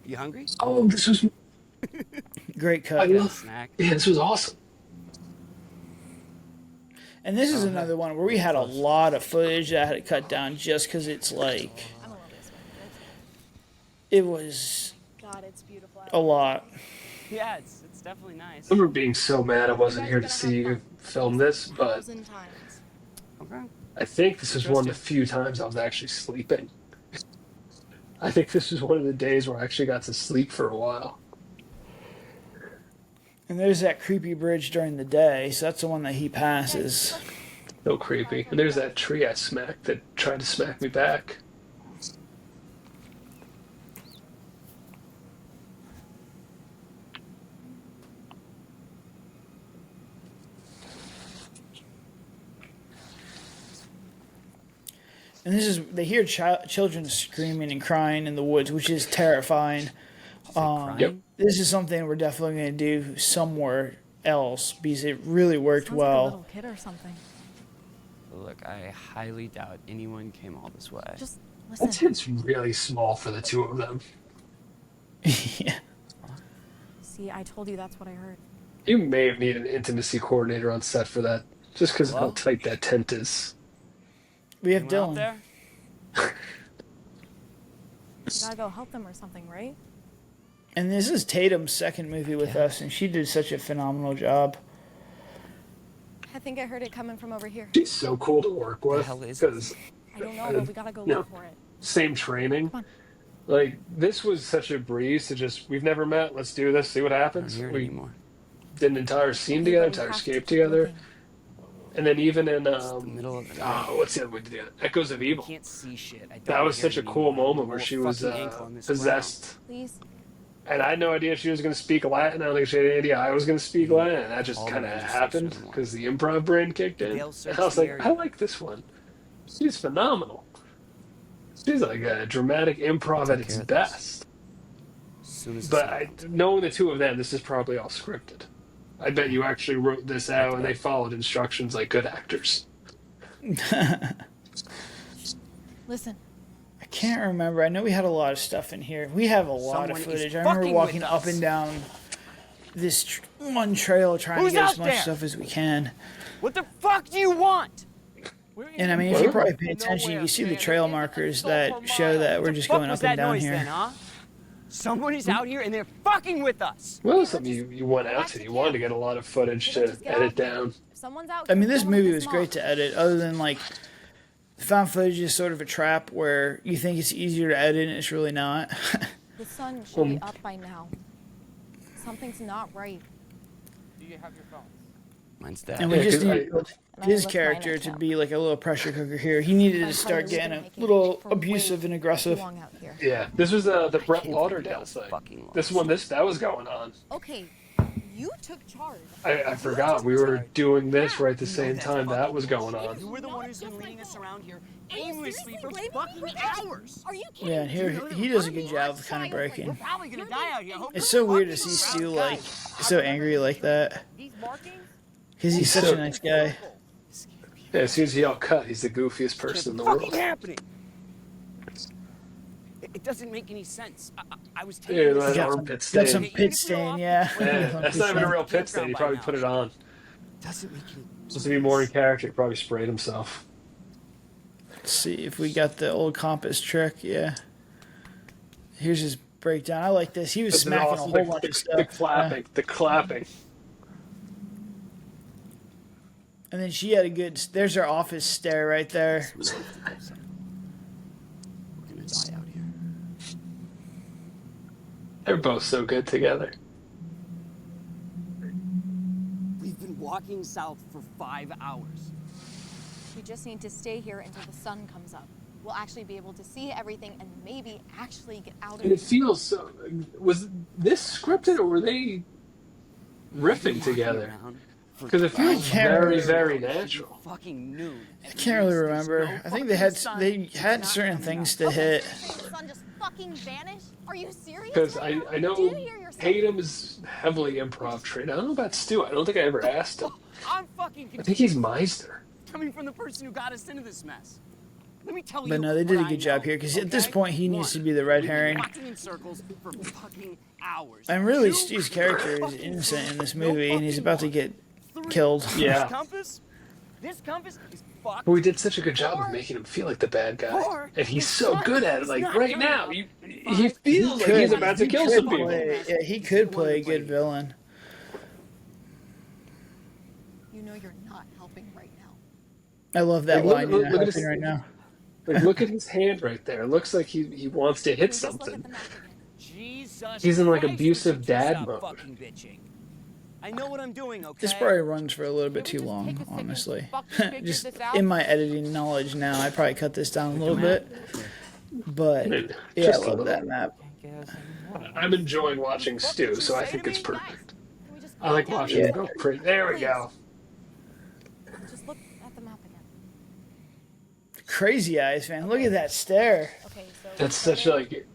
You hungry? Oh, this was Great I cut. love. Snack. Yeah, this was awesome. And this is another one where we had a lot of footage that I had to cut down just because it's like I'm a little bit sweaty. it was God, it's beautiful. a lot. Yeah, it's definitely nice. I remember being so mad I wasn't here to see you film this, but 1,000 times. Okay. I think this is one of the few times I was actually sleeping. I think this was one of the days where I actually got to sleep for a while. And there's that creepy bridge during the day, so that's the one that he passes. So creepy. And there's that tree I smacked that tried to smack me back. And this is they hear children screaming and crying in the woods, which is terrifying. Yep. This is something we're definitely going to do somewhere else because it really worked Sounds like a well. little kid or something. Look, I highly doubt anyone came all this way. Just That listen. tent's really small for the two of them. Yeah. See, I told you that's what I heard. You may have needed an intimacy coordinator on set for that, just because of how Well. tight that tent is. We have Anyone out Dylan. there? You gotta go help them or something, right? And this is Tatum's second movie with us, and she did such a phenomenal job. I think I heard it coming from over here. She's so cool to work with hell is it? because I don't know, but we gotta go No. look for it. same training. Come on. Like this was such a breeze to just we've never met. Let's do this. See what I don't happens. hear it We anymore. did an entire scene Okay, together, but we entire have to escape keep together, looking. and then even in the middle of the night. what's the other one we did? Echoes of I Evil. can't see shit. I don't That was hear such a it cool anymore. moment where Roll a she was fucking ankle on this possessed. Please? And I had no idea she was going to speak Latin. I don't think she had any idea I was going to speak Latin. And that just All kind of the way to happened 6 in the because the improv brain kicked in. They'll And search I was the like, area. I like this one. She's phenomenal. She's like a dramatic improv at its care of this. best. soon as the But sun comes. knowing the two of them, this is probably all scripted. I bet you actually wrote this out and they followed instructions like good actors. Listen, I can't remember. I know we had a lot of stuff in here. We have a lot of Someone is footage. I remember fucking walking with up us. and down this one trail trying Who's to get out as much there? stuff as we can. What the fuck do you want? And I mean, if you probably pay attention, you see the trail markers that show that we're just going up and down here. Then, huh? Somebody's out here and they're fucking with us. Well, that's something you went out to. You wanted to get a lot of footage to edit down. if someone's out I here, mean, this someone movie piss was them great off. to edit, other than like found footage is sort of a trap where you think it's easier to edit and it's really not. The sun should be up by now. Something's not right. Do you have your phone? Mine's dead. And we Yeah, just 'cause need I his looked character mine to up. be like a little pressure cooker here. He needed to My start brother's getting been a making little for abusive way and aggressive. too long out here. Yeah, this was the Brett can't Lauderdale believe thing. fucking lost. This one, that was going on. Okay, you took charge. I forgot we were doing this right at the same time that was going on. You were the one who's been leading us around here aimlessly for fucking hours. Are you kidding? Yeah, and here he does a good job of kind of We're breaking. probably gonna die out here. I hope It's you're so weird to fucking see proud. Stu like so angry like that These markings? because he's such a nice guy. Yeah, as soon as he all cut, he's the goofiest person in the fucking world. happening? It doesn't make any sense. I was taking Yeah, this that Got armpit Got stain. some pit stain, yeah. Yeah, that's not even a real pit stain. He probably put it on. doesn't make any Supposed to be more in character. He probably sprayed himself. Let's see if we got the old compass trick. Yeah. Here's his breakdown. I like this. He was This is smacking awesome. a whole bunch of stuff. The clapping. The clapping. And then she had a good. There's her office stare right there. We're gonna die out here. They're both so good together. We've been walking south for 5 hours. We just need to stay here until the sun comes up. We'll actually be able to see everything and maybe actually get out of And it here. feels so. Was this scripted or were they riffing together? Because it feels can't very, remember. very natural. Fucking noon. I can't really remember. I think they had certain things to hit. The sun just fucking vanished? Are you serious? Because right now? I know Do you hear yourself? Tatum is heavily improv trained. I don't know about Stu. I don't think I ever asked him. I'm fucking I confused. think he's Meisner. Coming from the person who got us into this mess. Let me tell you. But no, they did a what I good job know, here because at this okay? point he needs to be the red We've been herring. walking in circles for fucking hours. And really, Two Stu's character is fucking innocent in this no movie, and he's fucking about to one. get Three. killed. Yeah. This compass is fucked. But we did such a good job of making him feel like the bad guy. And he's so good at it. Like right now, he feels like he's about to kill some people. Yeah, he could play a good villain. You know you're not helping right now. I love that Like, line look you're at having his- right now. Like look at his hand right there. It looks like he wants to hit Just look at something. the map again. Jesus He's in, like, Christ, abusive would you dad stop mode. fucking bitching? I know what I'm doing, okay? This probably runs for a little bit too long, honestly. Just in my editing knowledge now, I probably cut this down a little bit. But yeah, I Just a love little. that map. I'm enjoying watching Stu, so I think it's perfect. Can we just I like go down? watching him go crazy. There we go. Just look at the map again. Crazy eyes, man. Look at that stare. Okay, so That's such like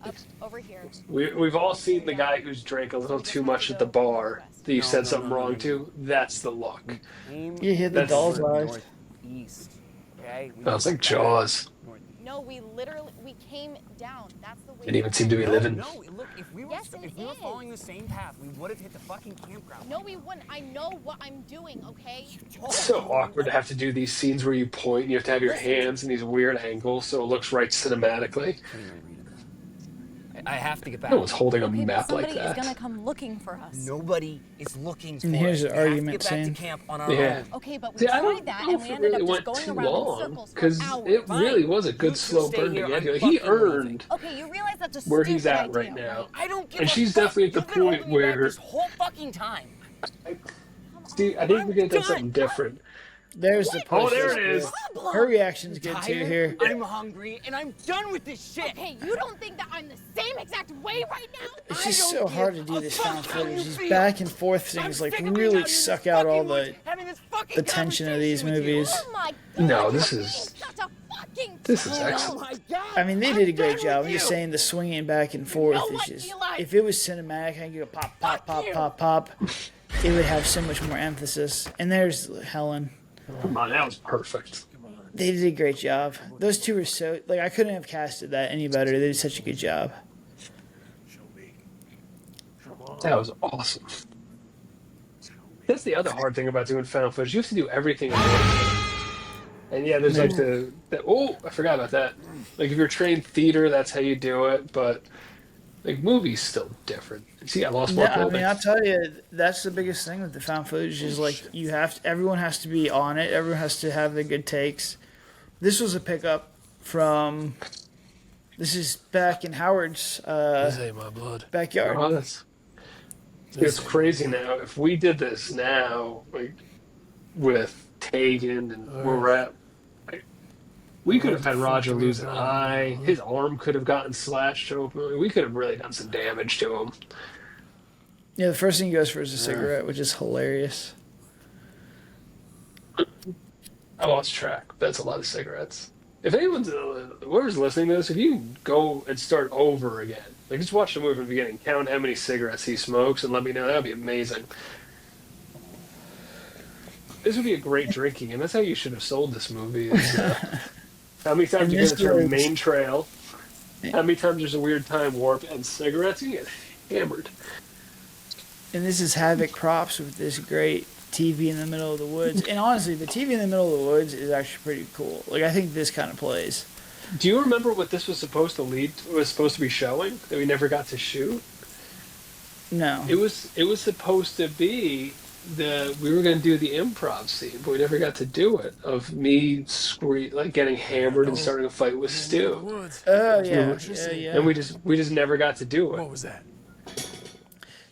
up over here. we've all seen the guy who's drank a little too much at the bar that you said something wrong to. That's the look. You hit the That's doll's eyes. Northeast. Okay? We Sounds like Jaws. No, we came down. That's the way. Didn't even seem to be living. No, look, if we were Yes, it if we were is. following the same path, we would have hit the fucking campground. No, we wouldn't. I know what I'm doing. Okay. It's so awkward to have to do these scenes where you point and you have to have your hands in these weird angles so it looks right cinematically. I have to get back. No one's holding a Okay, but map like somebody is gonna that. come looking for us. Nobody is looking for And here's us. the We have to argument get back scene. to camp on our Yeah. own. Okay, but we See, I tried don't that know and if we it ended really up went just too going around in long circles for because hours. it really Fine. was a good You slow stay burn here, to get I'm here. He fucking leaving. earned Okay, you realize that's a where he's stupid at right idea, now. right? I don't give And a she's fuck. definitely at the You've been point holding me back where- this whole fucking time. See, I think we could have done something different. There's the Oh, push. there it is. Her reaction's good too Tired, here. I'm hungry, and I'm done with this shit. Okay, you don't think that I'm the same exact way right now? It's I just don't so hard to give do a this fuck found how you footage. These feel. back and forth I'm things like sick of being out really here in this suck out all fucking the woods, having this fucking the tension of these conversation with you. movies. Oh my god. No, you're this being is- such a fucking This is excellent. I mean, they did a great job. I'm just saying the swinging back and forth is just. If it was cinematic, I could go pop, pop, pop, pop, pop. It would have so much more emphasis. And there's Helen. Come on, that was perfect. They did a great job. Those two were so like I couldn't have casted that any better. They did such a good job. That was awesome. That's the other hard thing about doing found footage. You have to do everything at once. And yeah, there's like I forgot about that. Like if you're trained theater, that's how you do it. But like movies, still different. See, I lost more Yeah, I clothing. mean, I'll tell you, that's the biggest thing with the found footage is like everyone has to be on it. Everyone has to have the good takes. This was a pickup from. This is back in Howard's This ain't my blood. backyard. Oh, it's crazy now. If we did this now, like with Tegan and where we're at, like, we could have had Roger lose an eye. His arm could have gotten slashed open. We could have really done some damage to him. Yeah, the first thing he goes for is a cigarette, which is hilarious. I lost track. That's a lot of cigarettes. If anyone's whoever's listening to this, if you can go and start over again, like just watch the movie from the beginning, count how many cigarettes he smokes, and let me know. That would be amazing. This would be a great drinking, and that's how you should have sold this movie. Is, how many times you're going to turn main trail? How many times there's a weird time warp and cigarettes? You get hammered. And this is Havoc props with this great TV in the middle of the woods. And honestly, the TV in the middle of the woods is actually pretty cool. Like I think this kind of plays. Do you remember what this was supposed to be showing that we never got to shoot? No. It was supposed to be we were going to do the improv scene, but we never got to do it. Of me getting hammered and starting a fight with Stu. Oh yeah. And we just never got to do it. What was that?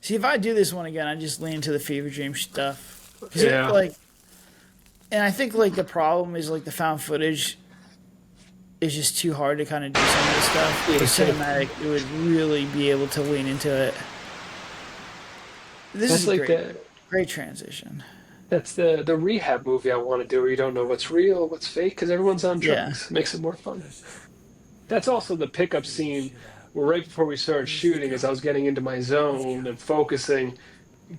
See, if I do this one again, I just lean into the fever dream stuff. 'Cause Yeah. and I think like the problem is like the found footage is just too hard to kind of do some of this stuff. Yeah. With cinematic, it would really be able to lean into it. This That's is like great transition. that's the rehab movie I want to do where you don't know what's real, what's fake, because everyone's on drugs. Yeah. Makes it more fun. That's also the pickup scene where right before we started shooting, as I was getting into my zone and focusing,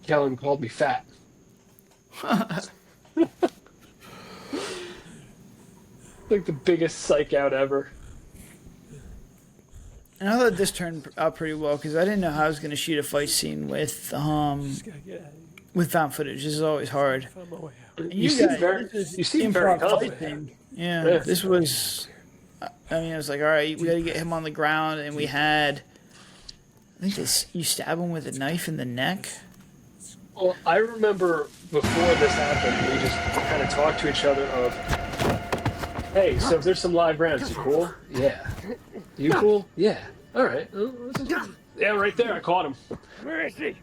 Kellen called me fat. Like the biggest psych out ever. And I thought this turned out pretty well because I didn't know how I was going to shoot a fight scene with found footage. This is always hard. And You seem very confident. thing. Yeah, this was. I mean, I was like, all right, we got to get him on the ground, and we had. I think you stab him with a knife in the neck. Well, I remember before this happened, we just kind of talked to each other of, hey, so if there's some live rounds, you cool? Yeah. You cool? Yeah. All right. Yeah, right there. I caught him. Where is he?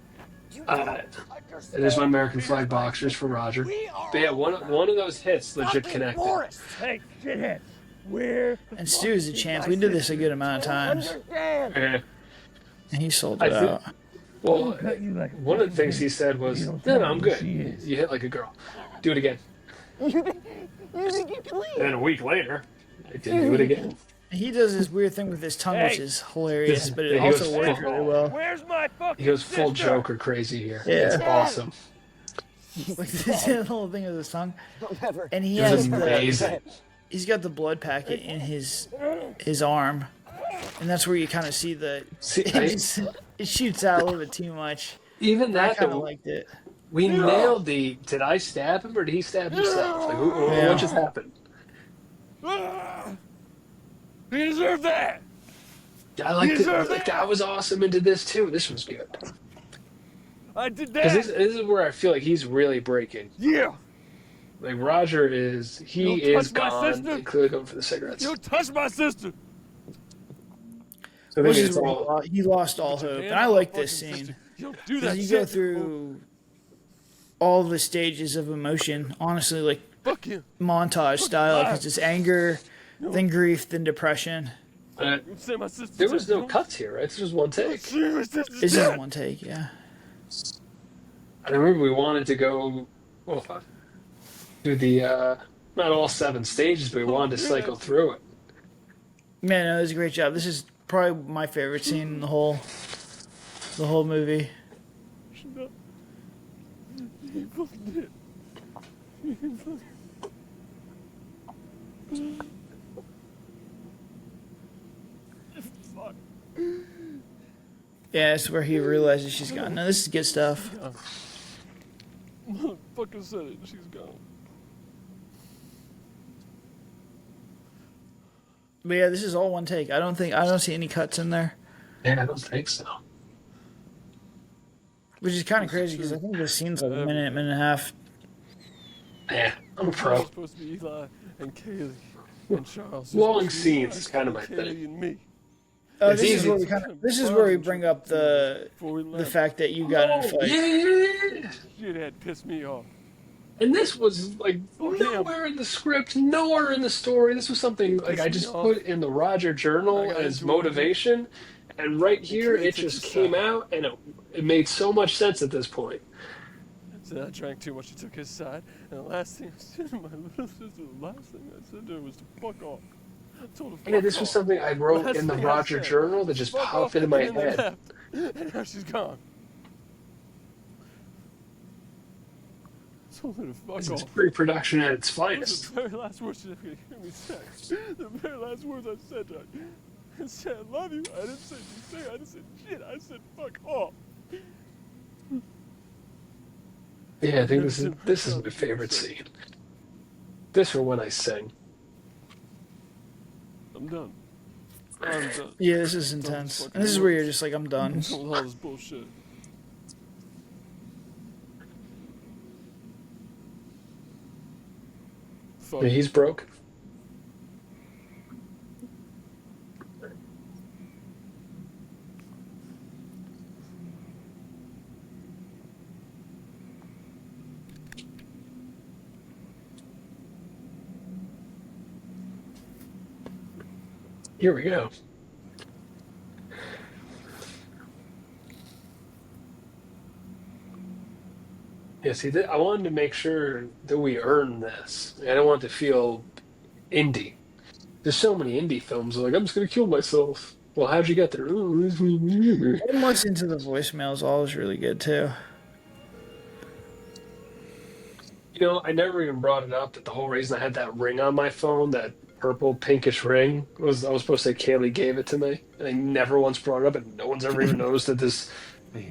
There's my American flag boxers for Roger. But yeah, one of those hits legit connected. Hey, shithead. Where? And Stu's a champ. We did this a good amount of times, Yeah. and he sold it out. Well, one of the things he said was, no, I'm good. You hit like a girl. Do it again. And then a week later, I did do it again. He does this weird thing with his tongue, which is hilarious, but it He goes also works really well. Where's my fucking He goes full sister? Joker crazy here. Yeah. It's awesome. Like this little thing with his tongue, and he It was has amazing. he's got the blood packet in his arm, and that's where you kind of see it shoots out a little bit too much. Even I that, kind of though, liked it. we nailed the. Did I stab him or did he stab himself? Like, what just happened? You deserve that. I liked it. I was like, that was awesome. And did this too. This was good. I did Because that. this is where I feel like he's really breaking. Yeah. Like Roger is, he Don't is touch my gone. sister. And clearly going for the cigarettes. You touched my sister. So Which maybe is it's where all. he lost all hope, and I like this scene. You don't do that You shit. go through all the stages of emotion, honestly, like Fuck you. montage style, because it's anger, then grief, then depression. You said my sister. There was no cuts here, right? This was one take. This is one take, yeah. I remember we wanted to go do the not all 7 stages, but we wanted to cycle through it. Man, no, it was a great job. This is probably my favorite scene in the whole movie. Yeah, it's where he realizes she's gone. No, this is good stuff. Motherfucker said it. She's gone. But yeah, this is all one take. I don't see any cuts in there. Yeah, I don't think so. Which is kind of crazy because I think this scene's like a minute and a half. Yeah, I'm a It's pro. supposed to be Eli and Kaylee and Charles. It's Long supposed to be scenes Eli, is kind of my Kaylee thing. and me. Oh, It's this is easy. where we bring up the fact that you got in a fight. Yeah. Shit had pissed me off. And this was like nowhere in the script, nowhere in the story. This was something like I just put in the Roger journal as motivation, and right here it just came out, and it made so much sense at this point. Said I drank too much and took his side, and the last thing I said to my little sister, the last thing I said to her was to fuck off. I told her, fuck Yeah, this was off. something I wrote Last in the thing I Roger said, journal that just fuck popped off, into my and then they head. left, and now she's gone. I told her to fuck This is off. pre-production at its Those are finest. the very last words she ever hear me say. The very last words I said to her. I said, I love you. I didn't say you say. I didn't say shit. I said, fuck off. Yeah, I think this is my favorite scene. This or when I sing. I'm done. I'm done. Yeah, this is intense. And this is where you're just like, I'm done. I'm done with all this bullshit. Fuck. Yeah, he's broke. Here we go. Yeah, see, I wanted to make sure that we earn this. I don't want it to feel indie. There's so many indie films like, I'm just going to kill myself. Well, how'd you get there? And what's into the voicemails always really good too. You know, I never even brought it up that the whole reason I had that ring on my phone, that purple pinkish ring, was I was supposed to say Kaylee gave it to me. And I never once brought it up, and no one's ever even noticed that this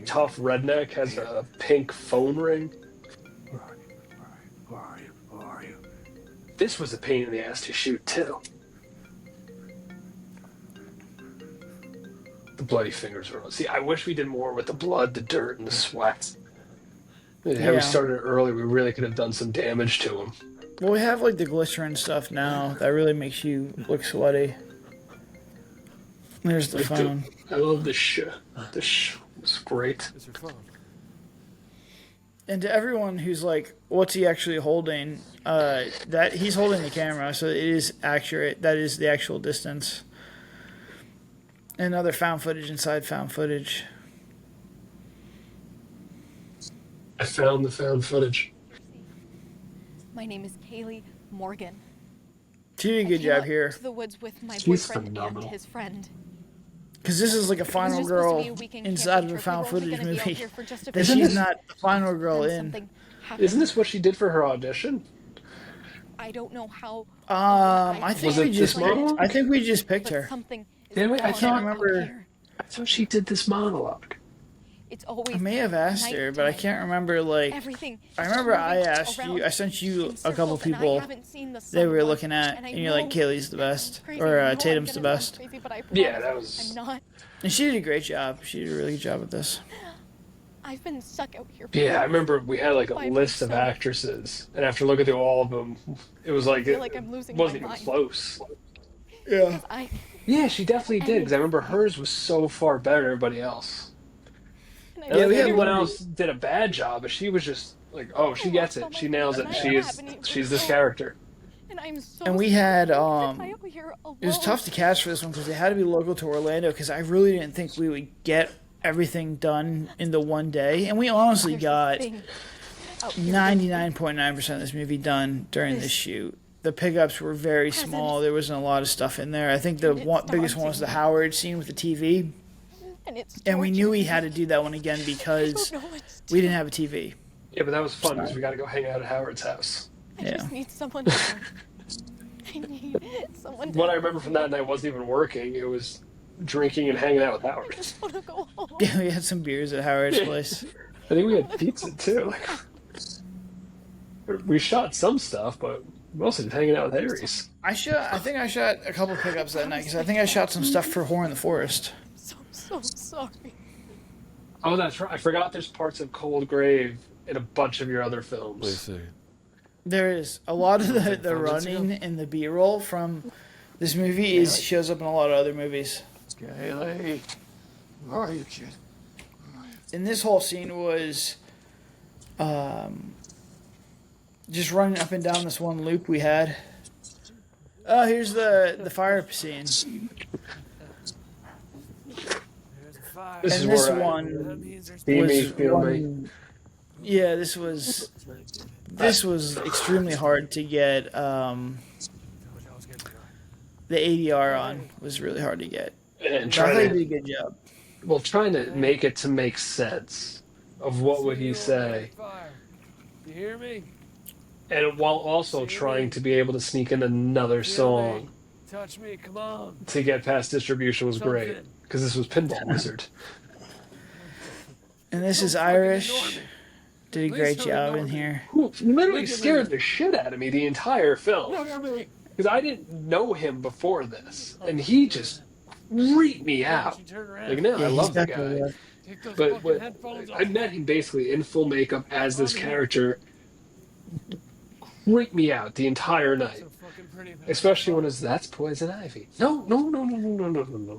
tough redneck has a pink phone ring. Where are you? Where are you? This was a pain in the ass to shoot, too. The bloody fingers were. See, I wish we did more with the blood, the dirt, and the sweat. Had we started early, we really could have done some damage to him. Well, we have like the glycerin stuff now that really makes you look sweaty. There's the Like phone. I love this shit. This was great. It's her phone. And to everyone who's like, what's he actually holding? That he's holding the camera, so it is accurate. That is the actual distance. And other found footage inside found footage. I found the found footage. My name is Kaylee Morgan. She did a good I came job out here. to the woods with my She's boyfriend phenomenal. and his friend. Because this is like a final just supposed to girl be a weekend inside of camping a trip. found We were only footage gonna be out movie. here for just a That few she's days. not the final girl Then in. something happened. Isn't this what she did for her audition? I don't know how. I think Was we it just this monologue? I think we just picked But her. something is Damn it, I wrong can't out remember. here. I thought she did this monologue. It's always I may have asked her, but I nighttime. can't remember. Like, Everything I is remember I moving asked around you. I sent you in a couple circles, and I people haven't seen the they sun were once, looking at, and I and you're like, know Kaylee's the this is best, crazy. or I know I'm Tatum's the gonna best. sound crazy, but I Yeah, promise that was- I'm not. And she did a great job. She did a really good job with this. I've been stuck out here. For Yeah, I months. remember we had like a By list of myself. actresses, and after looking through all of them, it was like I feel it like I'm losing wasn't my even mind. close. Yeah. I Yeah, she definitely did, because I remember hers was so far better than everybody else. and I Yeah, Like, we really had everyone one- else did a bad job, but she was just like, oh, she gets it. She nails it. Yeah. She's this character. and I'm so. And we had sick of being out here it was alone. tough to cast for this one because they had to be local to Orlando because I really didn't think we would get everything done in the one day, and we honestly There's got this thing out here. 99.9% of this movie done during this shoot. the pickups were very small. There wasn't a lot of stuff in there. I think the biggest one was the Howard scene with the TV. And we knew we had to do that one again because we didn't have a TV. Yeah, but that was fun because we got to go hang out at Howard's house. I just need someone to I need someone to What I remember from that night wasn't even working. It was drinking and hanging out with Howard. I just want to go home. Yeah, we had some beers at Howard's place. I think we had pizza too. We shot some stuff, but mostly just hanging out with Aries. I think I shot a couple pickups that night because I think I shot some stuff for Horror in the Forest. So sorry. Oh, that's right. I forgot there's parts of Cold Grave in a bunch of your other Wait a films. second. There is a lot of the running and the B-roll from this movie shows up in a lot of other movies. Kaylee. Where are you, kid? And this whole scene was just running up and down this one loop we had. Oh, here's the fire scene. This is And this where one See me, was feel me. one, yeah, this was extremely hard to get. The ADR on was really hard to get. And I thought trying he did to, a good job. well, trying to make it to make sense of what would he say, You hear me? and while also trying to be able to sneak in another song Touch me, come on. to get past distribution was great because this was Pinball Wizard. And this is Irish. Did a great job in here. Who literally scared the shit out of me the entire film. Look at me. Because I didn't know him before this, and he just freaked me out. Like, no, I he's love the definitely guy. like- Take those But fucking headphones I off. met him basically in full makeup as this character. Freaked me out the entire night. So fucking pretty. Especially when it's that's poison ivy. No.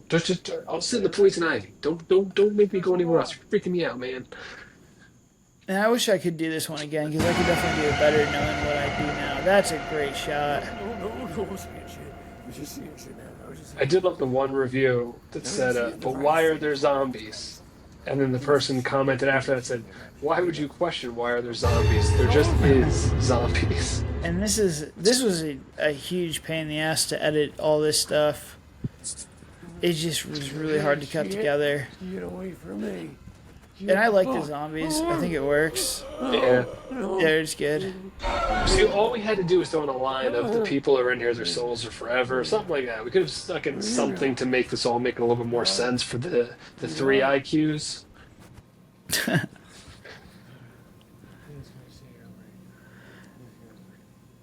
Just I'll sit in the poison ivy. Don't make me go anywhere else. You're freaking me out, man. And I wish I could do this one again because I could definitely do it better knowing what I do now. That's a great shot. No, seeing shit. We're just seeing shit now. We're just seeing I did love the one review that said, "But why are there zombies?" And then the person commented after that said, "Why would you question why are there zombies? There just is zombies." And this was a huge pain in the ass to edit all this stuff. It just was really hard to cut together. Get away from me. And I like the zombies. I think it works. Yeah. They're just good. See, all we had to do was throw in a line of the people who are in here, their souls are forever, or something like that. We could have stuck in something to make this all make a little bit more sense for the three IQs.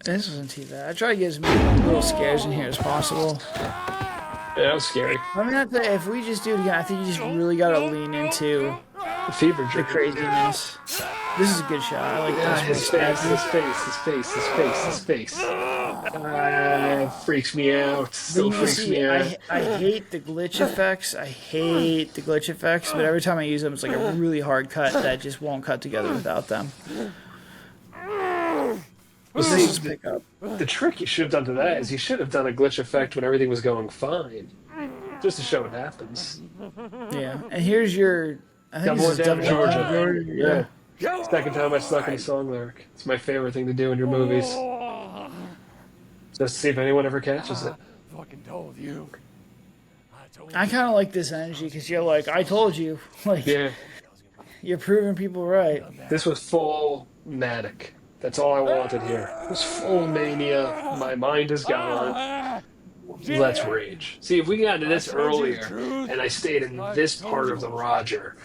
This wasn't too bad. I try to get as many little scares in here as possible. Yeah, that was scary. I mean, if we just do it again, I think you just really gotta lean into The fever the dream. craziness. This is a good shot. I like Yeah, this his one. face, his face, his face, his face, his face. Freaks me out. Still You freaks see, me out. I hate the glitch effects. I hate the glitch effects, but every time I use them, it's like a really hard cut that just won't cut together without them. Well, This is see, pick up. the trick you should have done to that is you should have done a glitch effect when everything was going fine, just to show it happens. Yeah, and here's your. I think Double this is Down Double Georgia. Down Georgia. Yeah. Second time I stuck in a song lyric. It's my favorite thing to do in your movies. Just to see if anyone ever catches it. Fucking told you. I told I kind of like this energy because you're like, I told you, like Yeah. you're proving people right. This was full manic. That's all I wanted here. It was full mania. My mind is gone. Let's rage. See, if we got into this earlier, and I stayed in this part of the Roger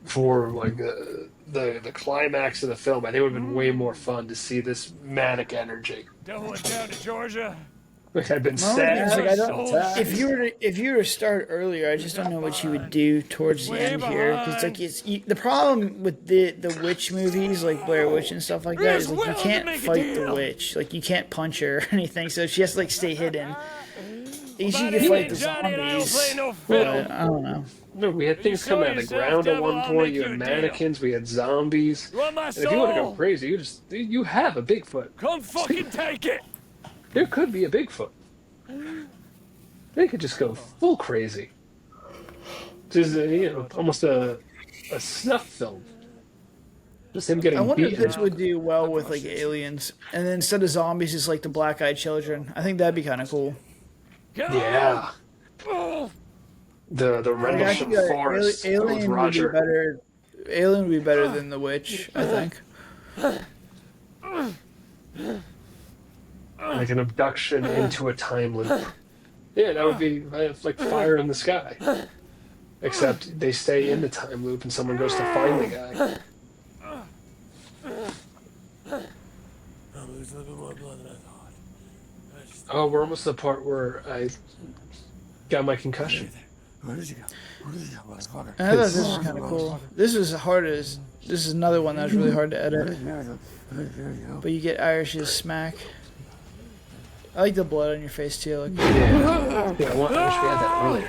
for like the climax of the film, I think it would have been way more fun to see this manic energy. Devil went down to Georgia. Like I've been My only thing is, sad. like, I don't, if you were to start earlier, I just don't know what you would do towards the end here. Because like the problem with the witch movies, like Blair Witch and stuff like that, is like you can't fight the witch. Like you can't punch her or anything, so she has to like stay hidden. You can fight the zombies, but I don't know. No, we had things coming out of the ground at one point. You had mannequins. We had zombies. You want my And if you want to go soul? crazy, you have a Bigfoot. Come fucking take it. There could be a Bigfoot. They could just go full crazy. Just almost a snuff film. Just him I getting wonder if beaten. this would do well with like aliens, and then instead of zombies, it's like the black-eyed children. I think that'd be kind of cool. Yeah. The Like, I Rendlesham think Forest with Alien would be Roger. better. Alien would be better than the Witch, I think. Like an abduction into a time loop. Yeah, that would be like Fire in the Sky. Except they stay in the time loop and someone goes to find the guy. I'm losing a little bit more blood than I thought. Oh, we're almost to the part where I got my concussion. Where did you go? Where did you go, motherfucker? I thought this was kind of cool. This is another one that's really hard to edit. But you get Irish's smack. I like the blood on your face too. Like, Yeah, I wish we had that earlier.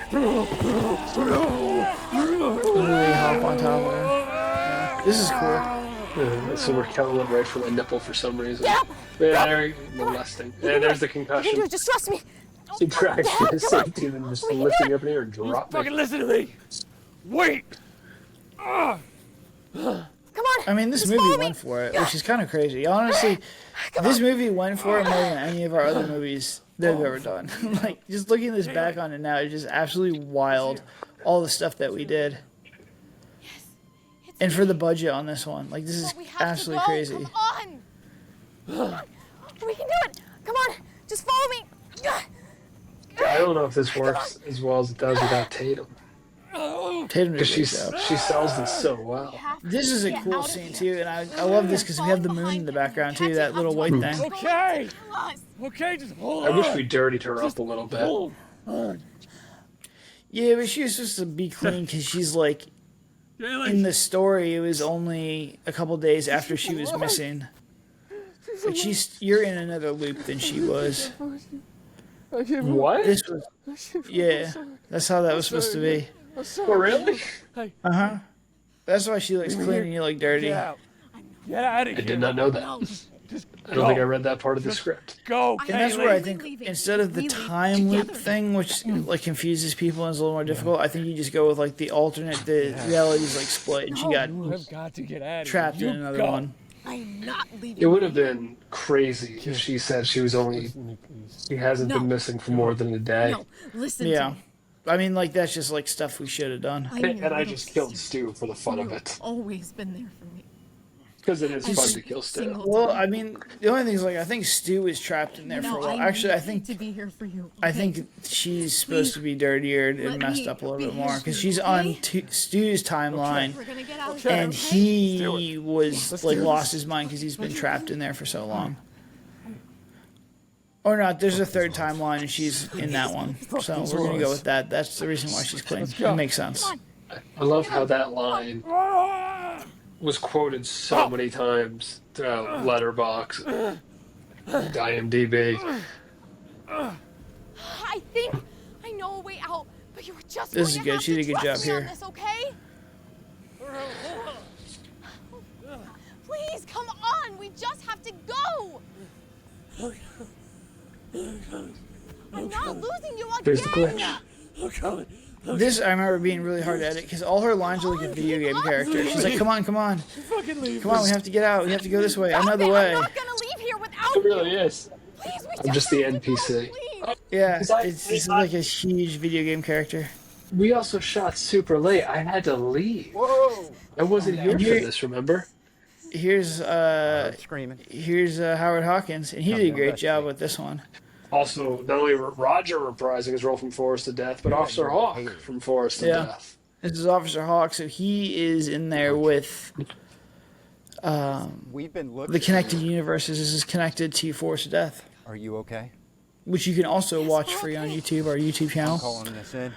really hop on top of her. Yeah. This is cool. So we're killing right from my nipple for some reason. Yeah, there, molesting. And there's the You can do concussion. it, just trust me. He tracks for his safety and then just lifting up in the air and dropping. Fucking listen to me. Wait. Come on. I mean, this just movie follow me. went for it, which is kind of crazy. Honestly, this movie went for it more than any of our other movies they've ever done. Like, just looking this back on it now, it's just absolutely wild, all the stuff that we did. And for the budget on this one, like, this is We have absolutely to go. crazy. Come on. We can do it. Come on. Just follow me. I don't know if this works as well as it does without Tatum. Tatum did a Because great job. she sells this so well. This is a cool scene too, and I love this because we have the moon in the background too, that little white thing. Okay. Okay, just hold I on. wish we dirtied her up a little bit. Hold on. Yeah, but she was supposed to be clean because she's like, in the story, it was only a couple days after she was missing. Like you're in another loop than she was. What? This was, yeah, that's how that was supposed to be. Oh, really? Uh-huh. That's why she looks clean and you look dirty. Get out. Get out of I here. did not know that. I don't think I read that part of the script. Go, And that's where I Kaylee. think instead of the time loop thing, which like confuses people and is a little more difficult, I think you just go with like the alternate, the reality's like split and she got I've got to get out of trapped here. in You another go. one. I'm not leaving. It would have been crazy if she said she hasn't been missing for more than a day. No, listen Yeah. to me. I mean, like, that's just like stuff we should have done. I'm your And I little just killed sister. Stu for the fun of You've it. always been there for me. Because it is fun Every to kill Stu. single Well, time. I mean, the only thing is, like, I think Stu was trapped in there for a while. Actually, I think to be here for you. I okay? think she's supposed to be dirtier and Let messed me up a little be bit here more for because you, she's on okay? Stu's timeline, We're gonna get out of and here, okay? he was like lost his mind because he's been trapped in there for so long. Or not? There's a third timeline, and she's in that one. So we're gonna go with that. That's the reason why she's clean. It makes sense. I love how that line was quoted so many times throughout Letterboxd, IMDb. I think I know a way out, but you were just This is going to good. have She to did a good trust job me on here. This, okay? Please, come on. We just have to go. I'm not losing you again. There's the glitch. I'm coming. This I remember being really hard to edit because all her lines are like a video game character. She's like, "Come on, come on, Fucking leave. come on. We have to get out. We have to go this way. Stop Another it. way." I'm not gonna leave here without It really you. is. Please, we I'm just the have to go, NPC. please. Yeah, it's like a huge video game character. We also shot super late. I had to leave. Whoa! I wasn't here for Here- this, remember? Here's Screaming. Howard Hawkins, and he did a great job with this one. Also, not only Roger reprising his role from Forest to Death, but Officer Hawk from Forest to Yeah. Death. This is Officer Hawk, so he is in there with We've been looking. the connected universes. This is connected to Force of Death, Are you okay? which you can also watch free on YouTube, our YouTube channel. Calling this in.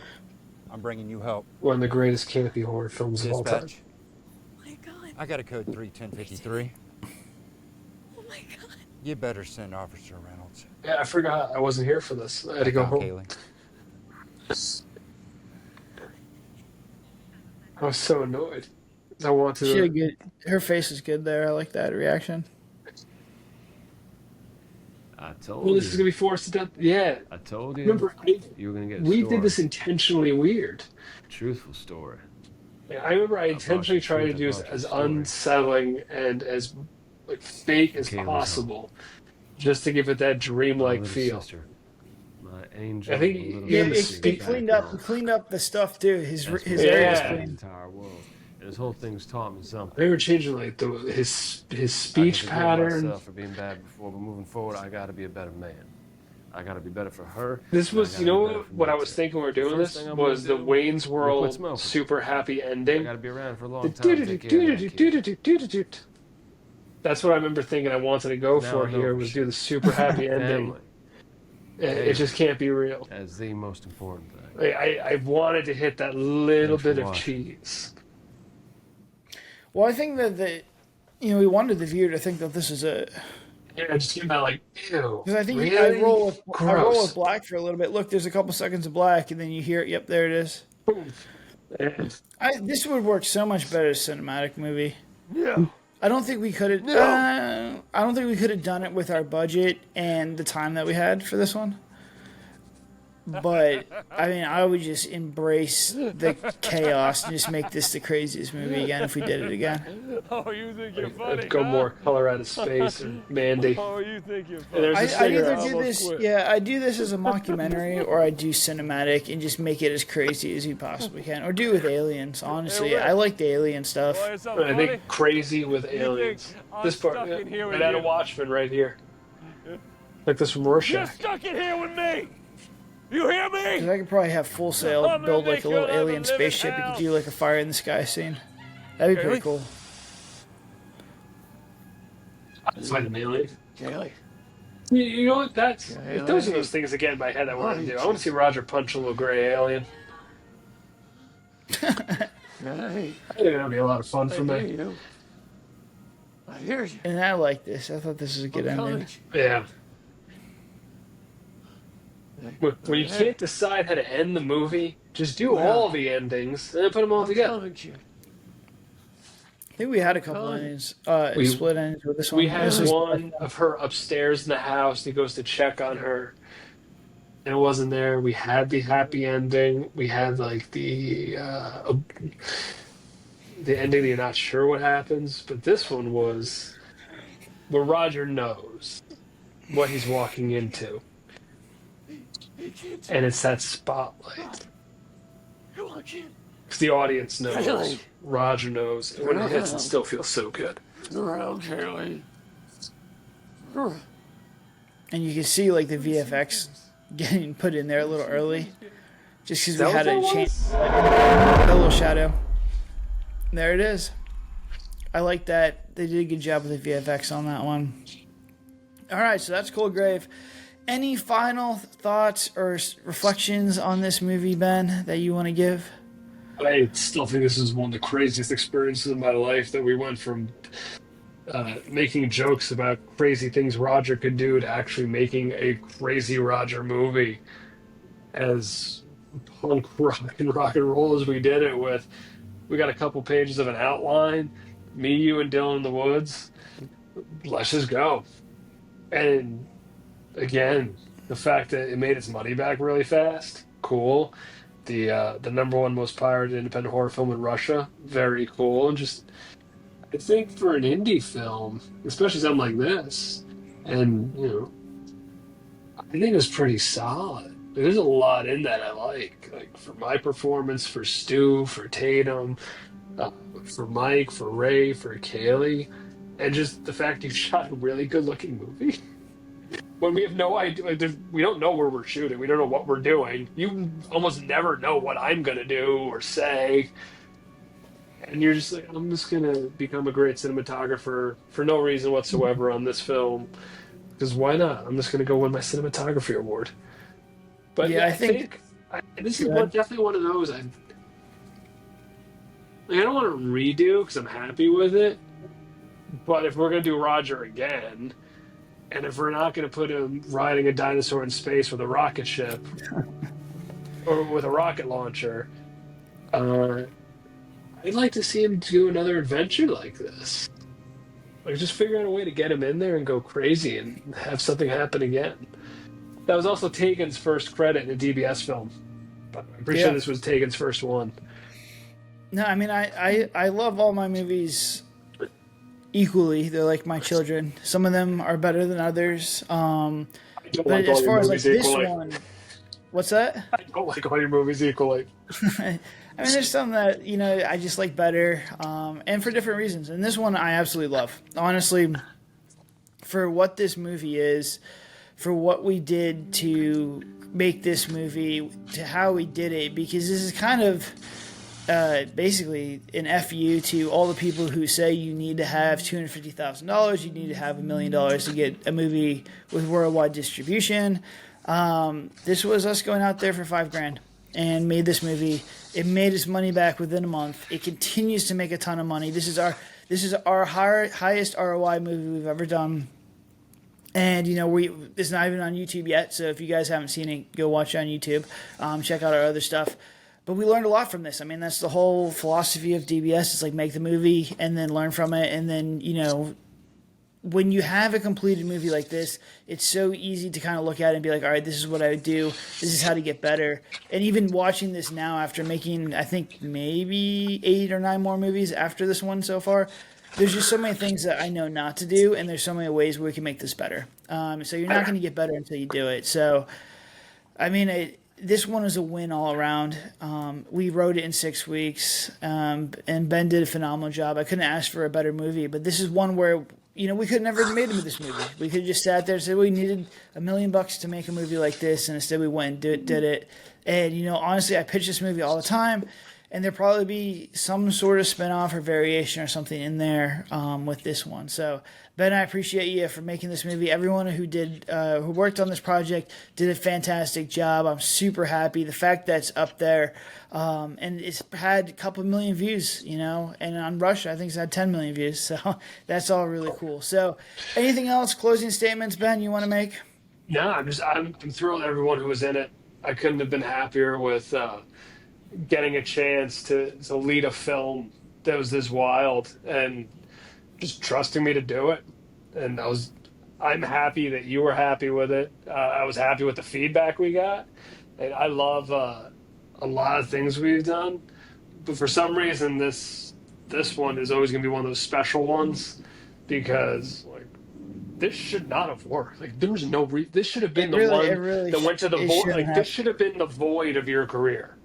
I'm bringing you help. One of the greatest campy horror films of all time. Dispatch. Oh my God. I got a code 31053. Oh my God. You better send Officer Reynolds. Yeah, I forgot I wasn't here for this. I had to go home. Kaylee. I was so annoyed. I wanted She to. did good. Her face is good there. I like that reaction. I told Well, this is gonna be Forest to Death. Yeah. I told you. Remember, You were gonna get a we story. did this intentionally weird. truthful story. I remember I brought intentionally you tried to truth, do I this brought you as story. unsettling and as like fake as Kayla's possible, just to give it that My dreamlike little feel. sister, my angel. I think my little Yeah, even the sister it speak. back cleaned up. home. It cleaned up the stuff too. His That's his what area was Yeah. the clean. entire world. And this whole thing's taught me something. They were changing like his I can speech forgive pattern. myself for being bad before, but moving forward, I gotta be a better man. I gotta be better for her. This and I was, gotta you know be better for what me I was too. thinking when we were The doing first this thing I'm was gonna the do, Wayne's I'm gonna quit World smoking. super happy I ending. gotta be around for a The long time. To take care of my kids. That's what I remember thinking I wanted to go Now for I know here for was sure. do the super happy ending. Family It just can't be real. as the most important thing. I wanted to hit that little Thanks for bit of watching. cheese. Well, I think that we wanted the viewer to think that this is a. Yeah, I just came out like, ew. Because I think Really? I roll with Gross. black for a little bit. Look, there's a couple seconds of black, and then you hear it. Yep, there it is. Yeah. This would work so much better as a cinematic movie. Yeah. I don't think we could have. I don't think we could have done it with our budget and the time that we had for this one. But I mean, I would just embrace the chaos and just make this the craziest movie again if we did it again. Oh, you think you're funny? I'd go more color out of space or Mandy. Oh, you think you're And funny? there's a I'd cigarette. either do this, I do this as a mockumentary, or I do cinematic and just make it as crazy as you possibly can, or do it with aliens. Honestly, I like the alien stuff. Boy, it's something I funny. think crazy with think aliens. I'm This part, stuck in here with right out of you? Watchmen, right here. Like this from You're Rorschach. stuck in here with me. You hear Because me? I could probably have Full Sail I'm gonna build like make a you little live alien and live in spaceship. You hell. could do like a fire in the sky scene. That'd be pretty Really? cool. It's like an alien. Kaylee. You know what? Those are alien. those things again in my head I want to do. I want to see Roger punch a little gray alien. Hey, I think that'd be a lot of fun for me. you. I hear you. And I like this. I thought this was a good ending. Yeah. When you can't decide how to end the movie, just do all the endings and then put them all together. I think we had a couple endings, split endings with this one. We had This was- one of her upstairs in the house. He goes to check on her, and it wasn't there. We had the happy ending. We had like the ending that you're not sure what happens. But this one was where Roger knows what he's walking into, and it's that spotlight. Because the audience knows, Roger knows, and when it hits, it still feels so good. Around, Kaylee. And you can see like the VFX getting put in there a little early, just because Is we that had what to that change was? a little shadow. There it is. I like that. They did a good job with the VFX on that one. All right, so that's Cold Grave. Any final thoughts or reflections on this movie, Ben, that you want to give? I still think this is one of the craziest experiences of my life, that we went from making jokes about crazy things Roger could do to actually making a crazy Roger movie. As punk rock and roll as we did it with, we got a couple pages of an outline, me, you, and Dylan in the woods. Let's just go. And again, the fact that it made its money back really fast, cool. The number one most pirated independent horror film in Russia, very cool. And just, I think for an indie film, especially something like this, and I think it's pretty solid. There's a lot in that I like for my performance, for Stu, for Tatum, for Mike, for Ray, for Kaylee, and just the fact you shot a really good-looking movie. When we have no idea, we don't know where we're shooting. We don't know what we're doing. You almost never know what I'm going to do or say. And you're just like, I'm just going to become a great cinematographer for no reason whatsoever on this film. Because why not? I'm just going to go win my cinematography award. But Yeah, yeah, I think- this is definitely one of those. I don't want to redo because I'm happy with it. But if we're going to do Roger again, and if we're not going to put him riding a dinosaur in space with a rocket ship or with a rocket launcher, I'd like to see him do another adventure like this. Like, just figure out a way to get him in there and go crazy and have something happen again. That was also Tegan's first credit in a DBS film. But I'm pretty sure this was Tegan's first one. No, I mean, I love all my movies equally. They're like my children. Some of them are better than others. I don't But like all as your far as like movies this equally. one, what's that? I don't like all your movies equally. I mean, there's some that I just like better, and for different reasons. And this one I absolutely love. Honestly, for what this movie is, for what we did to make this movie, to how we did it, because this is kind of basically an FU to all the people who say you need to have $250,000, you need to have $1 million to get a movie with worldwide distribution. This was us going out there for $5,000 and made this movie. It made its money back within a month. It continues to make a ton of money. This is our highest ROI movie we've ever done. And it's not even on YouTube yet, so if you guys haven't seen it, go watch it on YouTube. Check out our other stuff. But we learned a lot from this. I mean, that's the whole philosophy of DBS. It's like make the movie and then learn from it. And then, when you have a completed movie like this, it's so easy to kind of look at it and be like, all right, this is what I would do. This is how to get better. And even watching this now after making, I think, maybe 8 or 9 more movies after this one so far, there's just so many things that I know not to do. And there's so many ways where we can make this better. So you're not going to get better until you do it. So, I mean, this one was a win all around. We wrote it in 6 weeks, and Ben did a phenomenal job. I couldn't ask for a better movie, but this is one where, we could never have made this movie. We could have just sat there and said we needed $1 million to make a movie like this, and instead we went and did it. And, honestly, I pitch this movie all the time, and there'll probably be some sort of spinoff or variation or something in there with this one. So, Ben, I appreciate you for making this movie. Everyone who worked on this project did a fantastic job. I'm super happy. The fact that it's up there, and it's had a couple million views, and on Rush, I think it's had 10 million views. So that's all really cool. So, anything else? Closing statements, Ben, you want to make? No, I'm thrilled everyone who was in it. I couldn't have been happier with getting a chance to lead a film that was this wild and just trusting me to do it. And I'm happy that you were happy with it. I was happy with the feedback we got. And I love a lot of things we've done. But for some reason, this one is always going to be one of those special ones because, this should not have worked. There's no this should have been that went to the void. This should have been the void of your career.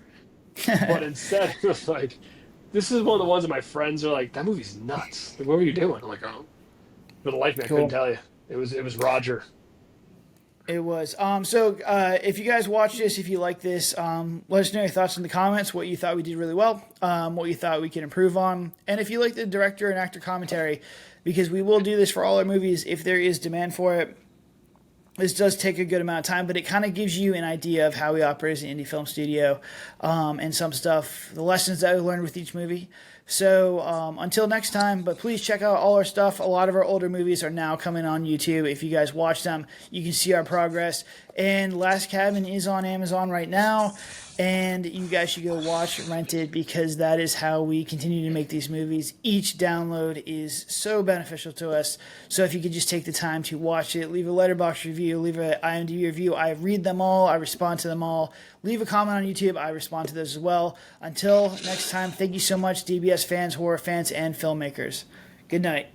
But instead, it was this is one of the ones that my friends are like, that movie's nuts. What were you doing? I'm like, oh. For the life of me, I couldn't tell you. It was Roger. It was. So if you guys watch this, if you like this, let us know your thoughts in the comments, what you thought we did really well, what you thought we could improve on, and if you like the director and actor commentary, because we will do this for all our movies if there is demand for it. This does take a good amount of time, but it kind of gives you an idea of how we operate as an indie film studio, and some stuff, the lessons that we learned with each movie. So until next time, but please check out all our stuff. A lot of our older movies are now coming on YouTube. If you guys watch them, you can see our progress. And Last Cabin is on Amazon right now, and you guys should go watch, rent it, because that is how we continue to make these movies. Each download is so beneficial to us. So if you could just take the time to watch it, leave a Letterboxd review, leave an IMDb review. I read them all. I respond to them all. Leave a comment on YouTube. I respond to those as well. Until next time, thank you so much, DBS fans, horror fans, and filmmakers. Good night.